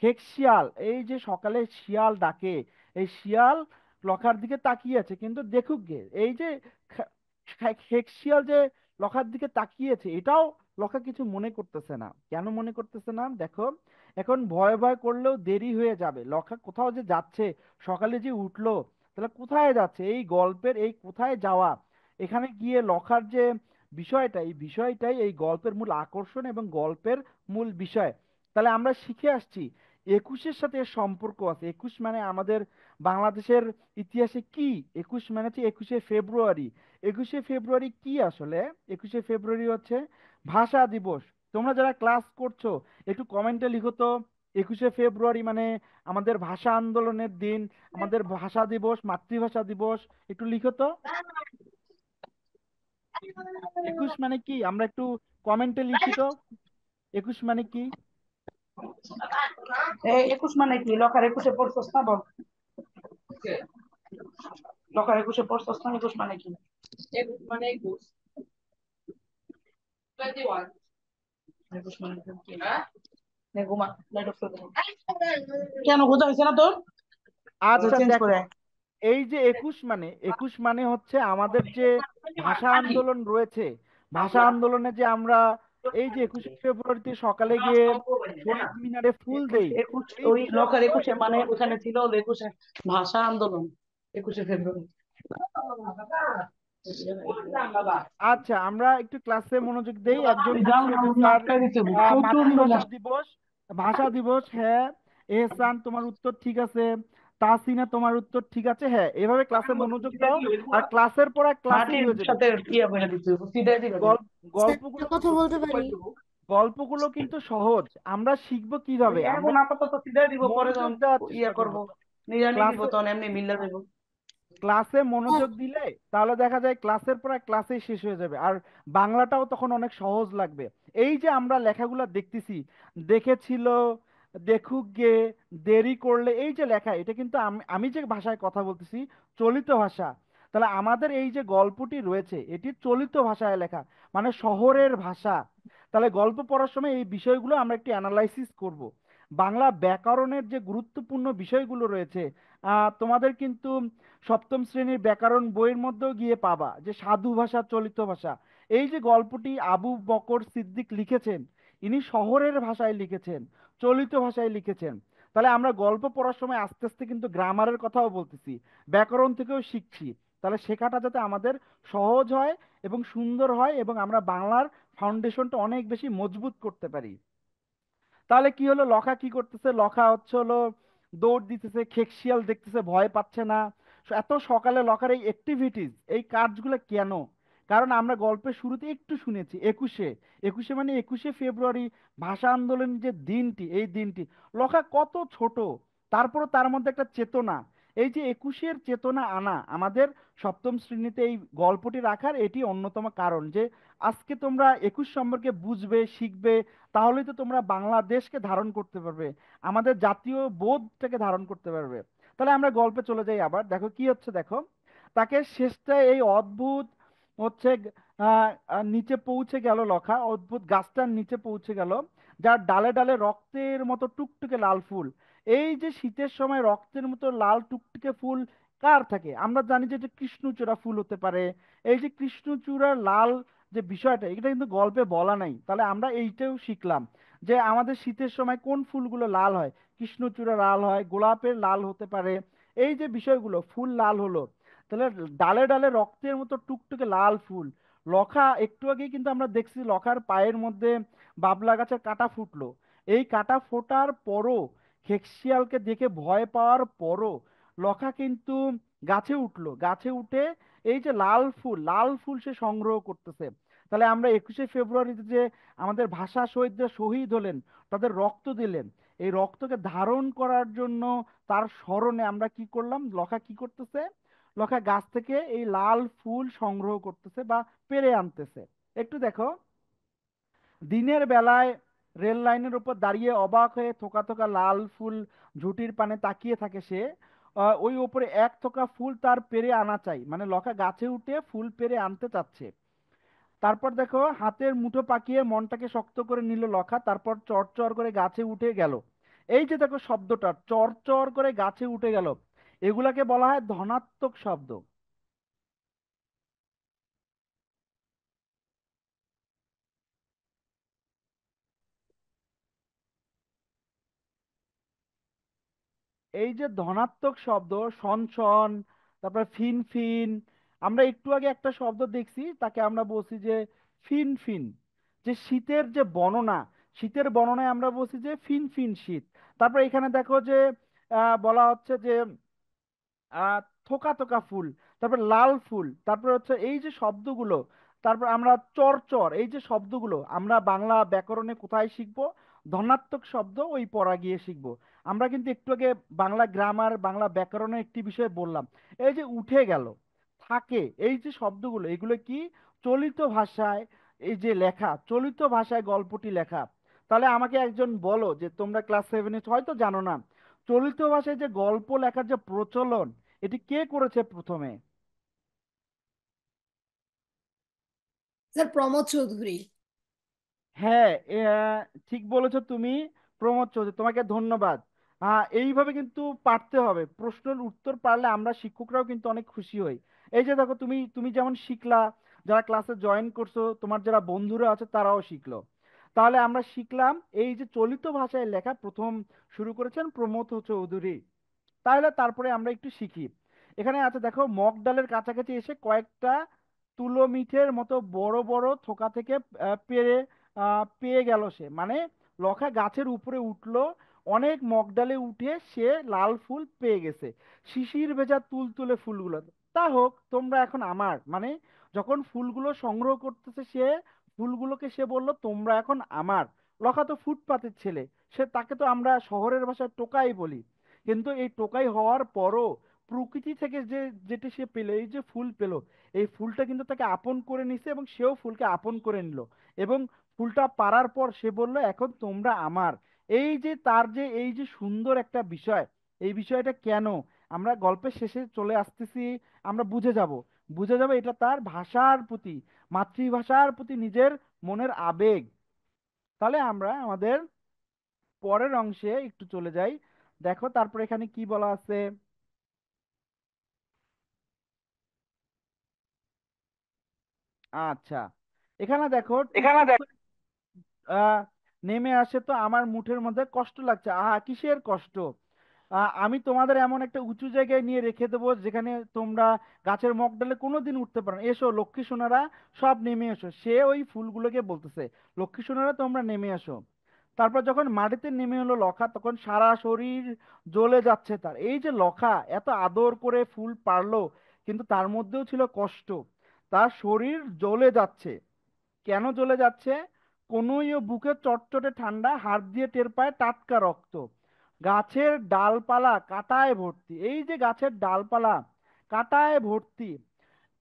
খেকশিয়াল এই যে সকালে শিয়াল ডাকে, এই শিয়াল লখার দিকে তাকিয়ে আছে, কিন্তু দেখুক গে এই যে খেকশিয়াল যে লখার দিকে তাকিয়েছে, এটাও লখা কিছু মনে করতেছে না। কেন মনে করতেছে না দেখো, এখন ভয় ভয় করলেও দেরি হয়ে যাবে। লখা কোথাও যে যাচ্ছে, সকালে যে উঠলো, তাহলে কোথায় যাচ্ছে, এই গল্পের এই কোথায় যাওয়া, এখানে গিয়ে লখার যে বিষয়টা, এই বিষয়টাই এই গল্পের মূল আকর্ষণ এবং গল্পের মূল বিষয়। তাহলে আমরা শিখে আসছি একুশের সাথে এর সম্পর্ক আছে। একুশ মানে আমাদের বাংলাদেশের ইতিহাসে কি, একুশ মানে হচ্ছে 21শে ফেব্রুয়ারি। 21শে ফেব্রুয়ারি কি আসলে? 21শে ফেব্রুয়ারি হচ্ছে ভাষা দিবস। তোমরা যারা ক্লাস করছো একটু কমেন্টে লিখো তো, 21শে ফেব্রুয়ারি মানে আমাদের ভাষা আন্দোলনের দিন, আমাদের ভাষা দিবস, মাতৃভাষা দিবস, একটু লিখো তো। 21 মানে কি আমরা একটু কমেন্টে লিখি তো, 21 মানে কি? 21 মানে কি? লকার 21-এ পড়ছস না? বল। লকার 21-এ পড়ছস না? 21 মানে কি? 21 মানে 21 মানে কি? নে ঘুমা, লাইট অফ করে দে। কেন গোজা হয়েছে না তোর? আচ্ছা চেঞ্জ দেখো, করে এই যে 21 মানে হচ্ছে আমাদের যে ভাষা আন্দোলন রয়েছে, ভাষা আন্দোলনে যে আমরা এই যে 21শে ফেব্রুয়ারিতে সকালে গিয়ে শহীদ মিনারে ফুল 21 দেই, 21 এই ওই লকার বিষয়গুলো 21-এ মানে এগুলো। ওখানে ছিল হলো 21-এ ভাষা আন্দোলন, 21শে ফেব্রুয়ারি। আচ্ছা আমরা একটু ক্লাসে মনোযোগ দেই। একজন তুই যাও লিখছে না, যে আমি স্যার আটকাই দিতে হবে প্রচন্ড মাতৃভাষা দিবস, ভাষা দিবস, হ্যাঁ। এহসান তোমার উত্তর ঠিক আছে, তাসিনা তোমার উত্তর ঠিক আছে, হ্যাঁ। এভাবে ক্লাসে মনোযোগ দাও, আর ক্লাসের পর আর ক্লাসেই মাটির হয়ে যাবে। সাথে ইয়া করে দিতে হবে, সিধাই দিবে না। গল্প স্যার গল্পগুলো একটা কথা বলতে পারি? গল্পগুলো কিন্তু সহজ। আমরা শিখবো ওই কিভাবে, আমরা এখন আপাতত সিধাই দিব, পরে মনোযোগ যখন দেওয়ার ইয়া চেষ্টা করবো করবো। নিরানি দিব ক্লাসে তখন এমনি মিল্লা দেবো। ক্লাসে স্যার মনোযোগ দিলে তাহলে দেখা যায় ক্লাসের পর ক্লাসেই শেষ হয়ে যাবে, আর বাংলাটাও তখন অনেক সহজ লাগবে। এই যে আমরা লেখাগুলো দেখতেছি, দেখেছিল, দেখুক গে, দেরি করলে, এই যে লেখা, এটা কিন্তু আমি আমি যে ভাষায় কথা বলতেছি চলিত ভাষা। তাহলে আমাদের এই যে গল্পটি রয়েছে এটি চলিত ভাষায় লেখা, মানে শহরের ভাষা। তাহলে গল্প পড়ার সময় এই বিষয়গুলো আমরা একটু অ্যানালাইসিস করব। বাংলা ব্যাকরণের যে গুরুত্বপূর্ণ বিষয়গুলো রয়েছে, তোমাদের কিন্তু সপ্তম শ্রেণীর ব্যাকরণ বইয়ের মধ্যেও গিয়ে পাবা যে সাধু ভাষা, চলিত ভাষা। এই যে গল্পটি আবু বকর সিদ্দিক লিখেছেন, ইনি শহরের ভাষায় লিখেছেন, চলিত ভাষায় লিখেছেন। তাহলে আমরা গল্প পড়ার সময় আস্তে আস্তে কিন্তু গ্রামারের কথাও বলতেছি, ব্যাকরণ থেকেও শিখছি। তাহলে শেখাটা যাতে আমাদের সহজ হয় এবং সুন্দর হয়, এবং আমরা বাংলার ফাউন্ডেশনটা অনেক বেশি মজবুত করতে পারি। তাহলে কি হলো, লখা কি করতেছে, লখা হচ্ছে হলো দৌড় দিতেছে, খেকশিয়াল দেখতেছে, ভয় পাচ্ছে না। এত সকালে লখার এই অ্যাক্টিভিটিস, এই কাজগুলো কেন? কারণ আমরা গল্পের শুরুতে একটু শুনেছি একুশে, একুশে মানে 21শে ফেব্রুয়ারি ভাষা আন্দোলনের যে দিনটি, এই দিনটি লখা কত ছোট, তারপরও তার মধ্যে একটা চেতনা। এই যে একুশের চেতনা আনা, আমাদের সপ্তম শ্রেণীতে এই গল্পটি রাখার এটি অন্যতম কারণ, যে আজকে তোমরা একুশ সম্পর্কে বুঝবে, শিখবে, তাহলেই তো তোমরা বাংলাদেশকে ধারণ করতে পারবে, আমাদের জাতীয় বোধটাকে ধারণ করতে পারবে। তাহলে আমরা গল্পে চলে যাই আবার, দেখো কি হচ্ছে, দেখো তাকে শেষটায় এই অদ্ভুত হচ্ছে নিচে পৌঁছে গেল লখা, অদ্ভুত গাছটার নিচে পৌঁছে গেল, যার ডালে ডালে রক্তের মতো টুকটুকে লাল ফুল। এই যে শীতের সময় রক্তের মতো লাল টুকটুকে ফুল কার থাকে? আমরা জানি যে এটা কৃষ্ণচূড়া ফুল হতে পারে। এই যে কৃষ্ণচূড়ার লাল যে বিষয়টা, এটা কিন্তু গল্পে বলা নাই। তাহলে আমরা এইটাও শিখলাম যে আমাদের শীতের সময় কোন ফুলগুলো লাল হয়, কৃষ্ণচূড়া লাল হয়, গোলাপের লাল হতে পারে। এই যে বিষয়গুলো, ফুল লাল হলো, তাহলে ডালে ডালে রক্তের মতো টুকটুকে লাল ফুল। লখা একটু আগেই কিন্তু আমরা দেখছি লখার পায়ের মধ্যে বাবলা গাছের কাঁটা ফুটলো। এই কাঁটা ফোটার পরও, খেকশিয়ালকে দেখে ভয় পাওয়ার পরও লখা কিন্তু গাছে উঠলো, গাছে উঠে এই যে লাল ফুল, লাল ফুল সে সংগ্রহ করতেছে। তাহলে আমরা 21শে ফেব্রুয়ারিতে যে আমাদের ভাষা শহীদরা শহীদ হলেন, তাদের রক্ত দিলেন, এই রক্তকে ধারণ করার জন্য তার স্মরণে আমরা কি করলাম, লখা কি করতেছে, লখা গাছ থেকে এই লাল ফুল সংগ্রহ করতেছে বা পেড়ে আনতেছে। একটু দেখো, দিনের বেলায় রেল লাইনের উপর দাঁড়িয়ে অবাক হয়ে থোকা থোকা লাল ফুল ঝুঁটির পানে তাকিয়ে থাকে সে। ওই ওপরে এক থোকা ফুল তার পেড়ে আনা চাই, মানে লখা গাছে উঠে ফুল পেড়ে আনতে চাচ্ছে। তারপর দেখো, হাতের মুঠো পাকিয়ে মনটাকে শক্ত করে নিল লখা, তারপর চড়চড় করে গাছে উঠে গেল। এই যে দেখো শব্দটা, চড়চড় করে গাছে উঠে গেল, এগুলাকে বলা হয় ধনাত্মক শব্দ। এই যে ধনাত্মক শব্দ, সনসন, তারপরে ফিন ফিন, আমরা একটু আগে একটা শব্দ দেখছি তাকে আমরা বলছি যে ফিন ফিন। যে শীতের যে বর্ণনা, শীতের বর্ণনায় আমরা বলছি যে ফিন ফিন শীত। তারপর এখানে দেখো যে বলা হচ্ছে যে আহ থোকা থোকা ফুল, তারপর লাল ফুল, তারপর হচ্ছে এই যে শব্দগুলো, তারপর আমরা চরচর, এই যে শব্দগুলো আমরা বাংলা ব্যাকরণে কোথায় শিখবো? ধনাত্মক শব্দ ওই পড়া গিয়ে শিখবো। আমরা কিন্তু একটু আগে বাংলা গ্রামার, বাংলা ব্যাকরণের একটি বিষয় বললাম। এই যে উঠে গেল, থাকে, এই যে শব্দগুলো, এগুলো কি চলিত ভাষায়, এই যে লেখা, চলিত ভাষায় গল্পটি লেখা। তাহলে আমাকে একজন বলো, যে তোমরা ক্লাস 7-এ হয়তো জানো না, চলিত ভাষায় যে গল্প লেখার যে প্রচলন, এটি কে করেছে প্রথমে? স্যার প্রমোদ চৌধুরী। হ্যাঁ, ঠিক বলেছো তুমি, প্রমোদ চৌধুরী, তোমাকে ধন্যবাদ। এইভাবে কিন্তু পারতে হবে, প্রশ্নের উত্তর পারলে আমরা শিক্ষকরাও কিন্তু অনেক খুশি হই। এই যে দেখো, তুমি তুমি যেমন শিখলা, যারা ক্লাসে জয়েন করছো, তোমার যারা বন্ধুরা আছে তারাও শিখলো। তাহলে আমরা শিখলাম এই যে চলিত ভাষায় লেখা প্রথম শুরু করেছেন প্রমোদ চৌধুরী। তাহলে তারপরে আমরা একটু শিখি। এখানে আছে দেখো, মগ ডালের কাছাকাছি এসে কয়েকটা তুলো মিঠের মতো বড় বড় থোকা থেকে পেয়ে গেল সে, মানে লখা গাছের উপরে উঠলো, অনেক মগ ডালে উঠে সে লাল ফুল পেয়ে গেছে, শিশির ভেজা তুলতুলে ফুলগুলো। তা হোক, তোমরা এখন আমার, মানে যখন ফুলগুলো সংগ্রহ করতেছে সে, ফুলগুলোকে সে বলল তোমরা এখন আমার। লখা তো ফুটপাতের ছেলে, সে, তাকে তো আমরা শহরের ভাষায় টোকাই বলি। কিন্তু এই টোকাই হওয়ার পরও প্রকৃতি থেকে যে যেটি সে পেলো, এই যে ফুল পেলো, এই ফুলটা কিন্তু তাকে আপন করে নিছে এবং সেও ফুলকে আপন করে নিল। এবং ফুলটা পারার পর সে বলল এখন তোমরা আমার। এই যে তার যে এই যে সুন্দর একটা বিষয়, এই বিষয়টা কেন, আমরা গল্পের শেষে চলে আসতেছি, আমরা বুঝে যাব এটা তার ভাষার প্রতি, মাতৃভাষার প্রতি নিজের মনের আবেগ। তাহলে আমরা আমাদের পরের অংশে একটু চলে যাই। দেখো তারপর এখানে কি বলা আছে। আচ্ছা, এখানে দেখো, টুপ এখানে টুপ দেখ। করে আহ, নেমে আসে তো আমার মুঠের মধ্যে কষ্ট লাগছে, আহা কিসের কষ্ট। আমি তোমাদের এমন একটা উঁচু জায়গায় নিয়ে রেখে দেবো যেখানে তোমরা গাছের মগডালে কোনোদিন উঠতে পারো না। এসো লক্ষ্মী সোনারা, সব নেমে এসো, সে ওই ফুলগুলোকে বলতেছে, লক্ষ্মী সোনারা তোমরা নেমে এসো। তারপর যখন মাটিতে নেমে এলো লখা, তখন সারা শরীর জ্বলে যাচ্ছে তার। এই যে লখা এত আদর করে ফুল পারলো, কিন্তু তার মধ্যেও ছিল কষ্ট, তার শরীর জ্বলে যাচ্ছে। কেন জ্বলে যাচ্ছে? কনুই ও বুকে চটচটে ঠান্ডা, হাত দিয়ে টের পায় টাটকা রক্ত। গাছের ডালপালা কাঁটায় ভর্তি, এই যে গাছের ডালপালা কাঁটায় ভর্তি,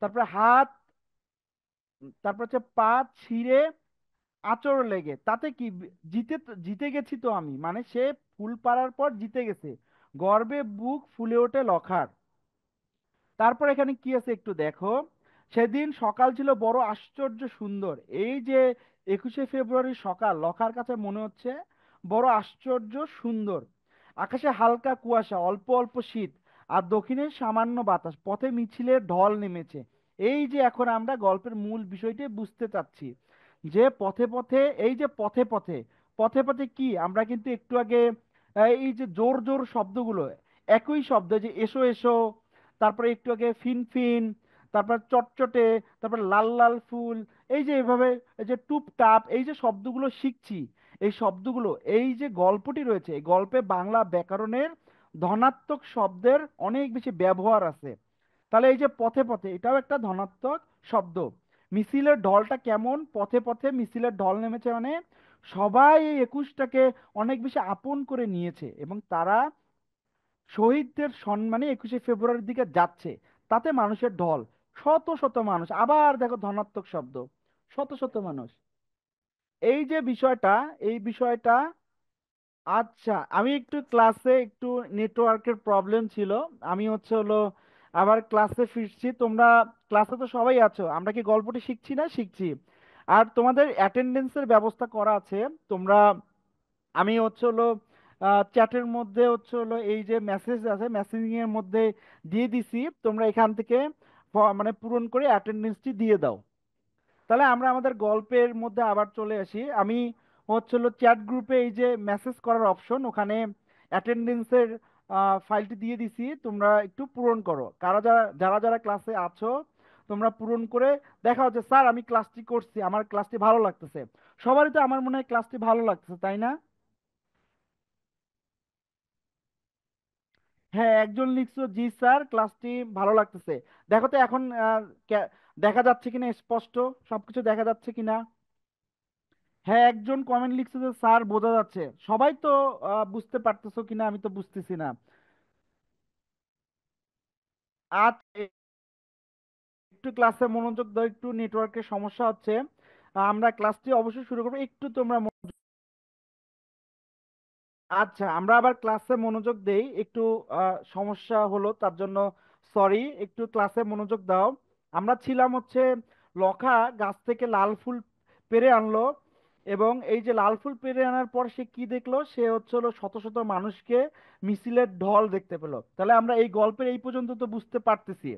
তারপরে হাত, তারপর হচ্ছে পা ছিঁড়ে আঁচড় লেগে, তাতে কি, জিতে গেছি তো আমি, মানে সে ফুল পাড়ার পর জিতে গেছে। গর্বে বুক ফুলে ওঠে লখার। তারপর এখানে কি আছে একটু দেখো। সেদিন সকাল ছিল বড় আশ্চর্য সুন্দর। এই যে 21শে ফেব্রুয়ারি সকাল, লখার কাছে মনে হচ্ছে বড় আশ্চর্য সুন্দর। আকাশে হালকা কুয়াশা, অল্প অল্প শীত, আর দক্ষিণের সামান্য বাতাস, পথে মিছিলের ঢল নেমেছে। এই যে এখন আমরা গল্পের মূল বিষয়টি বুঝতে চাচ্ছি, যে পথে পথে, এই যে পথে পথে, পথে পথে কি আমরা কিন্তু একটু আগে এই যে জোর জোর শব্দগুলো, একই শব্দ, যে এসো এসো, তারপরে একটু আগে ফিন ফিন, তারপর চটচটে, তারপর লাল লাল ফুল, এই যে এভাবে, এই যে টুপটাপ, এই যে শব্দগুলো শিখছি, এই শব্দগুলো, এই যে গল্পটি রয়েছে, এই গল্পে বাংলা ব্যাকরণের ধনাত্মক শব্দের অনেক বেশি ব্যবহার আছে। তাহলে এই যে পথে পথে, এটাও একটা ধনাত্মক শব্দ। মিছিলের ঢলটা কেমন, পথে পথে মিছিলের ঢল নেমেছে, মানে সবাই এই 21টাকে অনেক বেশি আপন করে নিয়েছে এবং তারা শহীদদের সম্মানে 21শে ফেব্রুয়ারির দিকে যাচ্ছে। তাতে মানুষের ঢল, শত শত মানুষ, আবার দেখো ধনাত্মক শব্দ, শত শত মানুষ। এই যে বিষয়টা, এই বিষয়টা, আচ্ছা আমি একটু ক্লাসে একটু নেটওয়ার্কের প্রবলেম ছিল, আমি হলো আবার ক্লাসে ফিরছি। তোমরা ক্লাসে তো সবাই আছো, আমরা কি গল্পটি শিখছি না? শিখছি। আর তোমাদের অ্যাটেন্ডেন্সের ব্যবস্থা করা আছে। তোমরা, আমি হলো চ্যাটের মধ্যে এই যে মেসেজ আছে, মেসেজিং এর মধ্যে দিয়ে দিছি, তোমরা এখান থেকে মানে পূরণ করে অ্যাটেন্ডেন্সটি দিয়ে দাও। তাহলে আমরা আমাদের গল্পের মধ্যে আবার চলে আসি। আমি হলো চ্যাট গ্রুপে এই যে মেসেজ করার অপশন, ওখানে অ্যাটেন্ডেন্সের ফাইলটি দিয়ে দিছি, তোমরা একটু পূরণ করো। কারা যারা যারা যারা ক্লাসে আছো তোমরা পূরণ করে দেখাও যে স্যার আমি ক্লাসটি করছি, আমার ক্লাসটি ভালো লাগতেছে। সবারই তো আমার মনে হয় ক্লাসটি ভালো লাগতেছে, তাই না? হ্যাঁ, একজন লিখছো জি স্যার ক্লাসটি ভালো লাগতেছে। দেখো তো এখন দেখা যাচ্ছে কিনা, স্পষ্ট সবকিছু দেখা যাচ্ছে কিনা? হ্যাঁ, একজন কমেন্ট লিখছে যে স্যার বোঝা যাচ্ছে। সবাই তো বুঝতে পারতেছো কিনা আমি তো বুঝতেছি না। আজ একটু ক্লাসে মনোযোগ দাও, একটু নেটওয়ার্কের সমস্যা হচ্ছে। আমরা ক্লাসটি অবশ্যই শুরু করবো, একটু তোমরা আচ্ছা আমরা আবার ক্লাসে মনোযোগ দেই একটু। সমস্যা হলো তার জন্য সরি, একটু ক্লাসে মনোযোগ দাও। আমরা ছিলাম লখা গাছ থেকে লাল ফুল পেড়ে আনলো, এবং এই যে লাল ফুল পেড়ে আনার পর সে কি দেখলো, সে হলো শত শত মানুষকে মিছিলের ঢল দেখতে পেলো। তাহলে আমরা এই গল্পের এই পর্যন্ত তো বুঝতে পারতেছি।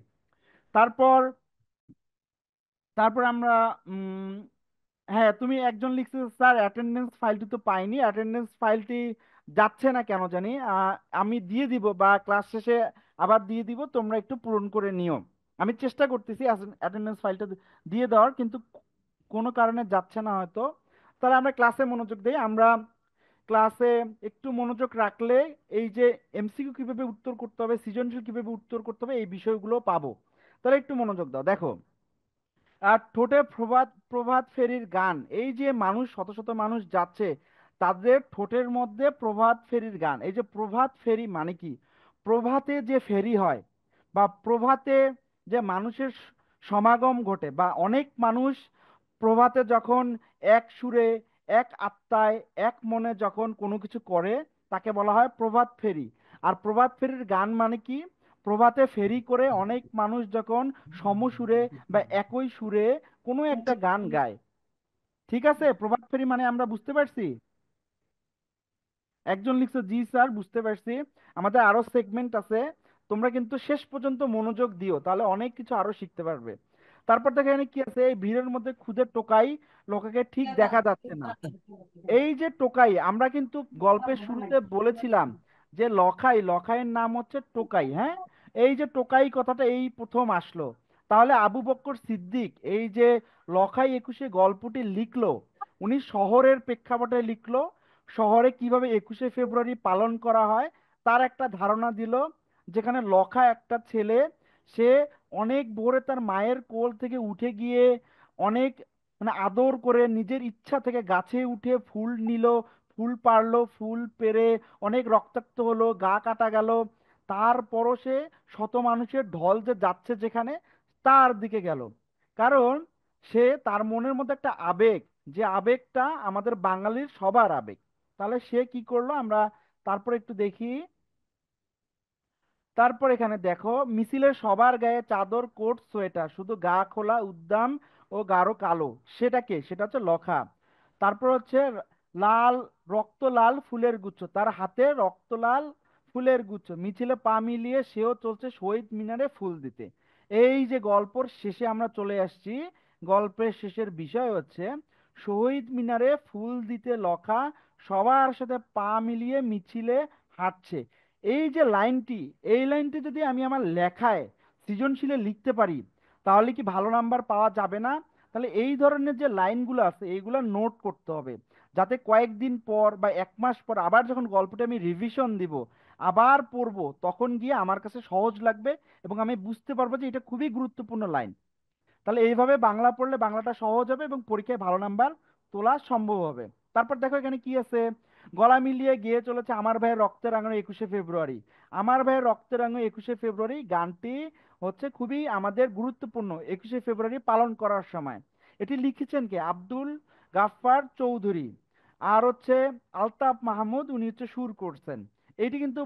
তারপর তারপর আমরা উম হ্যাঁ, তুমি একজন লিখছে স্যার অ্যাটেন্ডেন্স ফাইলটি তো পাইনি, অ্যাটেন্ডেন্স ফাইলটি যাচ্ছে না কেন জানি। আমি দিয়ে দিব বা ক্লাস শেষে আবার দিয়ে দিব, তোমরা একটু পূরণ করে নিও। আমি চেষ্টা করতেছি অ্যাটেন্ডেন্স ফাইলটা দিয়ে দেওয়ার, কিন্তু কোনো কারণে যাচ্ছে না হয়তো। তাহলে আমরা ক্লাসে মনোযোগ দিই। আমরা ক্লাসে একটু মনোযোগ রাখলে এই যে এমসিকিউ কিভাবে উত্তর করতে হবে, সৃজনশীল কিভাবে উত্তর করতে হবে, এই বিষয়গুলো পাবো। তাহলে একটু মনোযোগ দাও, দেখো। আর ঠোঁটে প্রভাত প্রভাত ফেরির গান, এই যে মানুষ, শত শত মানুষ যাচ্ছে, তাদের ঠোঁটের মধ্যে প্রভাত ফেরির গান। এই যে প্রভাত ফেরি মানে কি? প্রভাতে যে ফেরি হয় বা প্রভাতে যে মানুষের সমাগম ঘটে, বা অনেক মানুষ প্রভাতে যখন এক সুরে, এক আত্মায়, এক মনে যখন কোনো কিছু করে, তাকে বলা হয় প্রভাত ফেরি। আর প্রভাত ফেরির গান মানে কি? প্রভাতে ফেরি করে অনেক মানুষ যখন সমসুরে বা একই সুরে কোনো একটা গান গায়। ঠিক আছে, প্রভাত ফেরি মানে আমরা বুঝতে পারছি। একজন লিখছো জি স্যার বুঝতে পারছি। আমাদের আরো সেগমেন্ট আছে, তোমরা কিন্তু শেষ পর্যন্ত মনোযোগ দিও, তাহলে অনেক কিছু আরো শিখতে পারবে। তারপর দেখো এখানে কি আছে, এই ভিড়ের মধ্যে খুদে টোকাই লোকেকে ঠিক দেখা যাচ্ছে না। এই যে টোকাই, আমরা কিন্তু গল্পের শুরুতে বলেছিলাম যে লখাই, লখাইয়ের নাম টোকাই। হ্যাঁ, এই যে টোকাই কথাটা এই প্রথম আসলো। তাহলে আবু বক্কর সিদ্দিক এই যে লখাই 21-এ গল্পটি লিখলো, উনি শহরের প্রেক্ষাপটে লিখলো, শহরে কিভাবে 21শে ফেব্রুয়ারি পালন করা হয় তার একটা ধারণা দিল। যেখানে লখা একটা ছেলে, সে অনেক ভোরে তার মায়ের কোল থেকে উঠে গিয়ে অনেক মানে আদর করে নিজের ইচ্ছা থেকে গাছে উঠে ফুল নিল, ফুল পাড়লো, ফুল পেড়ে অনেক রক্তাক্ত হলো, গা কাটা গেল। তারপরও সে শত মানুষের ঢল যে যাচ্ছে যেখানে, তার দিকে গেল। কারণ সে, তার মনের মধ্যে একটা আবেগ, যে আবেগটা আমাদের বাঙালির সবার আবেগ। তাহলে সে কি করলো, আমরা তারপর একটু দেখি। তারপর এখানে দেখো, মিছিলের সবার গায়ে চাদর, কোট, সোয়েটার, শুধু গা খোলা উদ্দাম ও গাঢ় কালো। সেটা কে? সেটা লখা। তারপর লাল, রক্ত লাল ফুলের গুচ্ছ, তার হাতে রক্ত লাল ফুলের গুচ্ছ, মিছিলে পা মিলিয়ে সেও চলছে শহীদ মিনারে ফুল দিতে। এই যে গল্পর শেষে আমরা চলে আসছি, গল্পের শেষের বিষয় শহীদ মিনারে ফুল দিতে লখা সবার সাথে পা মিলিয়ে মিছিলে হাঁটছে। এই যে লাইনটি, এই লাইনটি যদি আমি আমার লেখায় সৃজনশীলে লিখতে পারি, তাহলে কি ভালো নাম্বার পাওয়া যাবে না? তাহলে এই ধরনের যে লাইনগুলো আছে এইগুলো নোট করতে হবে, যাতে কয়েকদিন পর বা 1 মাস পর আবার যখন গল্পটা আমি রিভিশন দিব, আবার পড়বো, তখন গিয়ে আমার কাছে সহজ লাগবে এবং আমি বুঝতে পারবো যে এটা খুবই গুরুত্বপূর্ণ লাইন। তাহলে এইভাবে বাংলা পড়লে বাংলাটা সহজ হবে এবং পরীক্ষায় ভালো নাম্বার তোলা সম্ভব হবে। তারপর দেখো এখানে কি আছে, গলা মিলিয়ে গিয়ে চলেছে আমার ভাইয়ের রক্তে রাঙানো 21শে ফেব্রুয়ারি। আমার ভাইয়ের রক্তে রাঙানো 21শে ফেব্রুয়ারি গানটি হচ্ছে খুবই আমাদের গুরুত্বপূর্ণ 21শে ফেব্রুয়ারি পালন করার সময়। এটি লিখেছেন কে? আব্দুল গাফফার চৌধুরী। আর হচ্ছে আলতাফ মাহমুদ, উনি হচ্ছে সুর করছেন। এইটি কিন্তু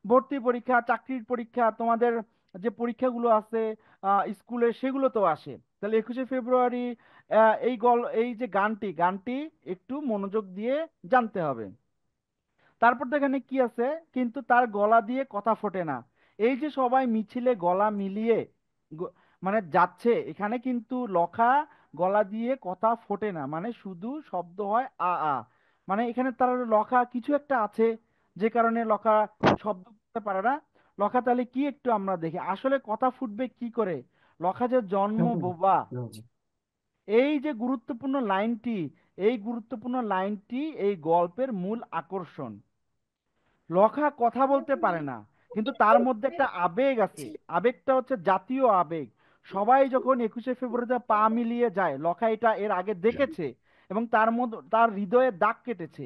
ভর্তি পরীক্ষা, চাকরির পরীক্ষা, তোমাদের যে পরীক্ষাগুলো আছে স্কুলে, সেগুলোতেও আসে। তাহলে 21শে ফেব্রুয়ারি এই যে গানটি একটু মনোযোগ দিয়ে জানতে হবে। তারপর তো এখানে কি আছে, কিন্তু তার গলা দিয়ে কথা ফোটে না। এই যে সবাই মিছিলে গলা মিলিয়ে গ- মানে যাচ্ছে, এখানে কিন্তু লখা গলা দিয়ে কথা ফোটে না, মানে শুধু শব্দ হয় আ আ। মানে এখানে তার লখা কিছু একটা আছে, যে কারণে লখা শব্দ করতে পারে না। লখা তাহলে কি একটু আমরা দেখি আসলে কথা ফুটবে কি করে। লখা যে জন্ম বোবা, এই যে গুরুত্বপূর্ণ লাইনটি, এই গুরুত্বপূর্ণ লাইনটি এই গল্পের মূল আকর্ষণ। লখা কথা বলতে পারে না, কিন্তু তার মধ্যে একটা আবেগ আছে। আবেগটা হচ্ছে জাতীয় আবেগ। সবাই যখন 21শে ফেব্রুয়ারিতে পা মিলিয়ে যায়, লখা এটা এর আগে দেখেছে এবং তার মধ্যে তার হৃদয়ে দাগ কেটেছে।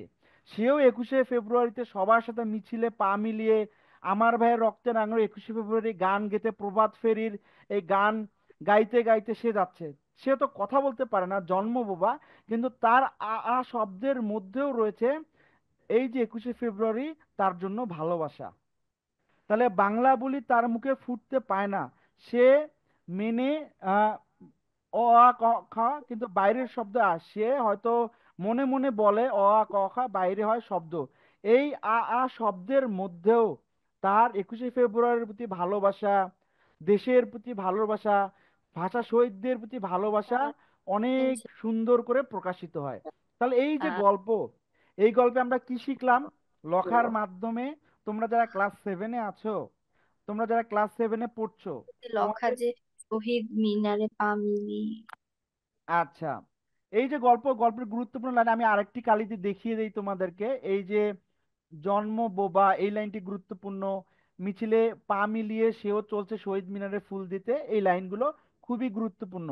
সেও 21শে ফেব্রুয়ারিতে সবার সাথে মিছিলে পা মিলিয়ে আমার ভাইয়ের রক্তে রাঙানো 21শে ফেব্রুয়ারি গান গেতে, প্রভাত ফেরির এই গান গাইতে গাইতে সে যাচ্ছে। সে তো কথা বলতে পারে না, জন্ম বোবা, কিন্তু তার আ আ শব্দের মধ্যেও রয়েছে এই যে 21শে ফেব্রুয়ারি তার জন্য ভালোবাসা। তাহলে বাংলা বলি তার মুখে ফুটতে পায় না, সে মেনে আহ, অ আ ক খ, কিন্তু বাইরের শব্দ আসে হয়তো, মনে মনে বলে অ আ ক খ, বাইরে হয় শব্দ। এই আ আ শব্দের মধ্যেও তার 21শে ফেব্রুয়ারির প্রতি ভালোবাসা, দেশের প্রতি ভালোবাসা, ভাষা শহীদদের প্রতি ভালোবাসা অনেক সুন্দর করে প্রকাশিত হয়। তাহলে এই যে গল্প, এই গল্পে আমরা কি শিখলাম লখার মাধ্যমে? তোমরা যারা ক্লাস 7-এ আছো, তোমরা যারা ক্লাস 7-এ পড়ছো, লখা তোমাদের যে শহীদ মিনারে পা মিলিয়ে। আচ্ছা, এই যে গল্পের গুরুত্বপূর্ণ লাইন আমি আরেকটি কালিতে দেখিয়ে দেই তোমাদেরকে। এই যে জন্ম বোবা, এই লাইনটি গুরুত্বপূর্ণ। মিছিলে পা মিলিয়ে সেও চলছে শহীদ মিনারে ফুল দিতে, এই লাইনগুলো খুবই গুরুত্বপূর্ণ।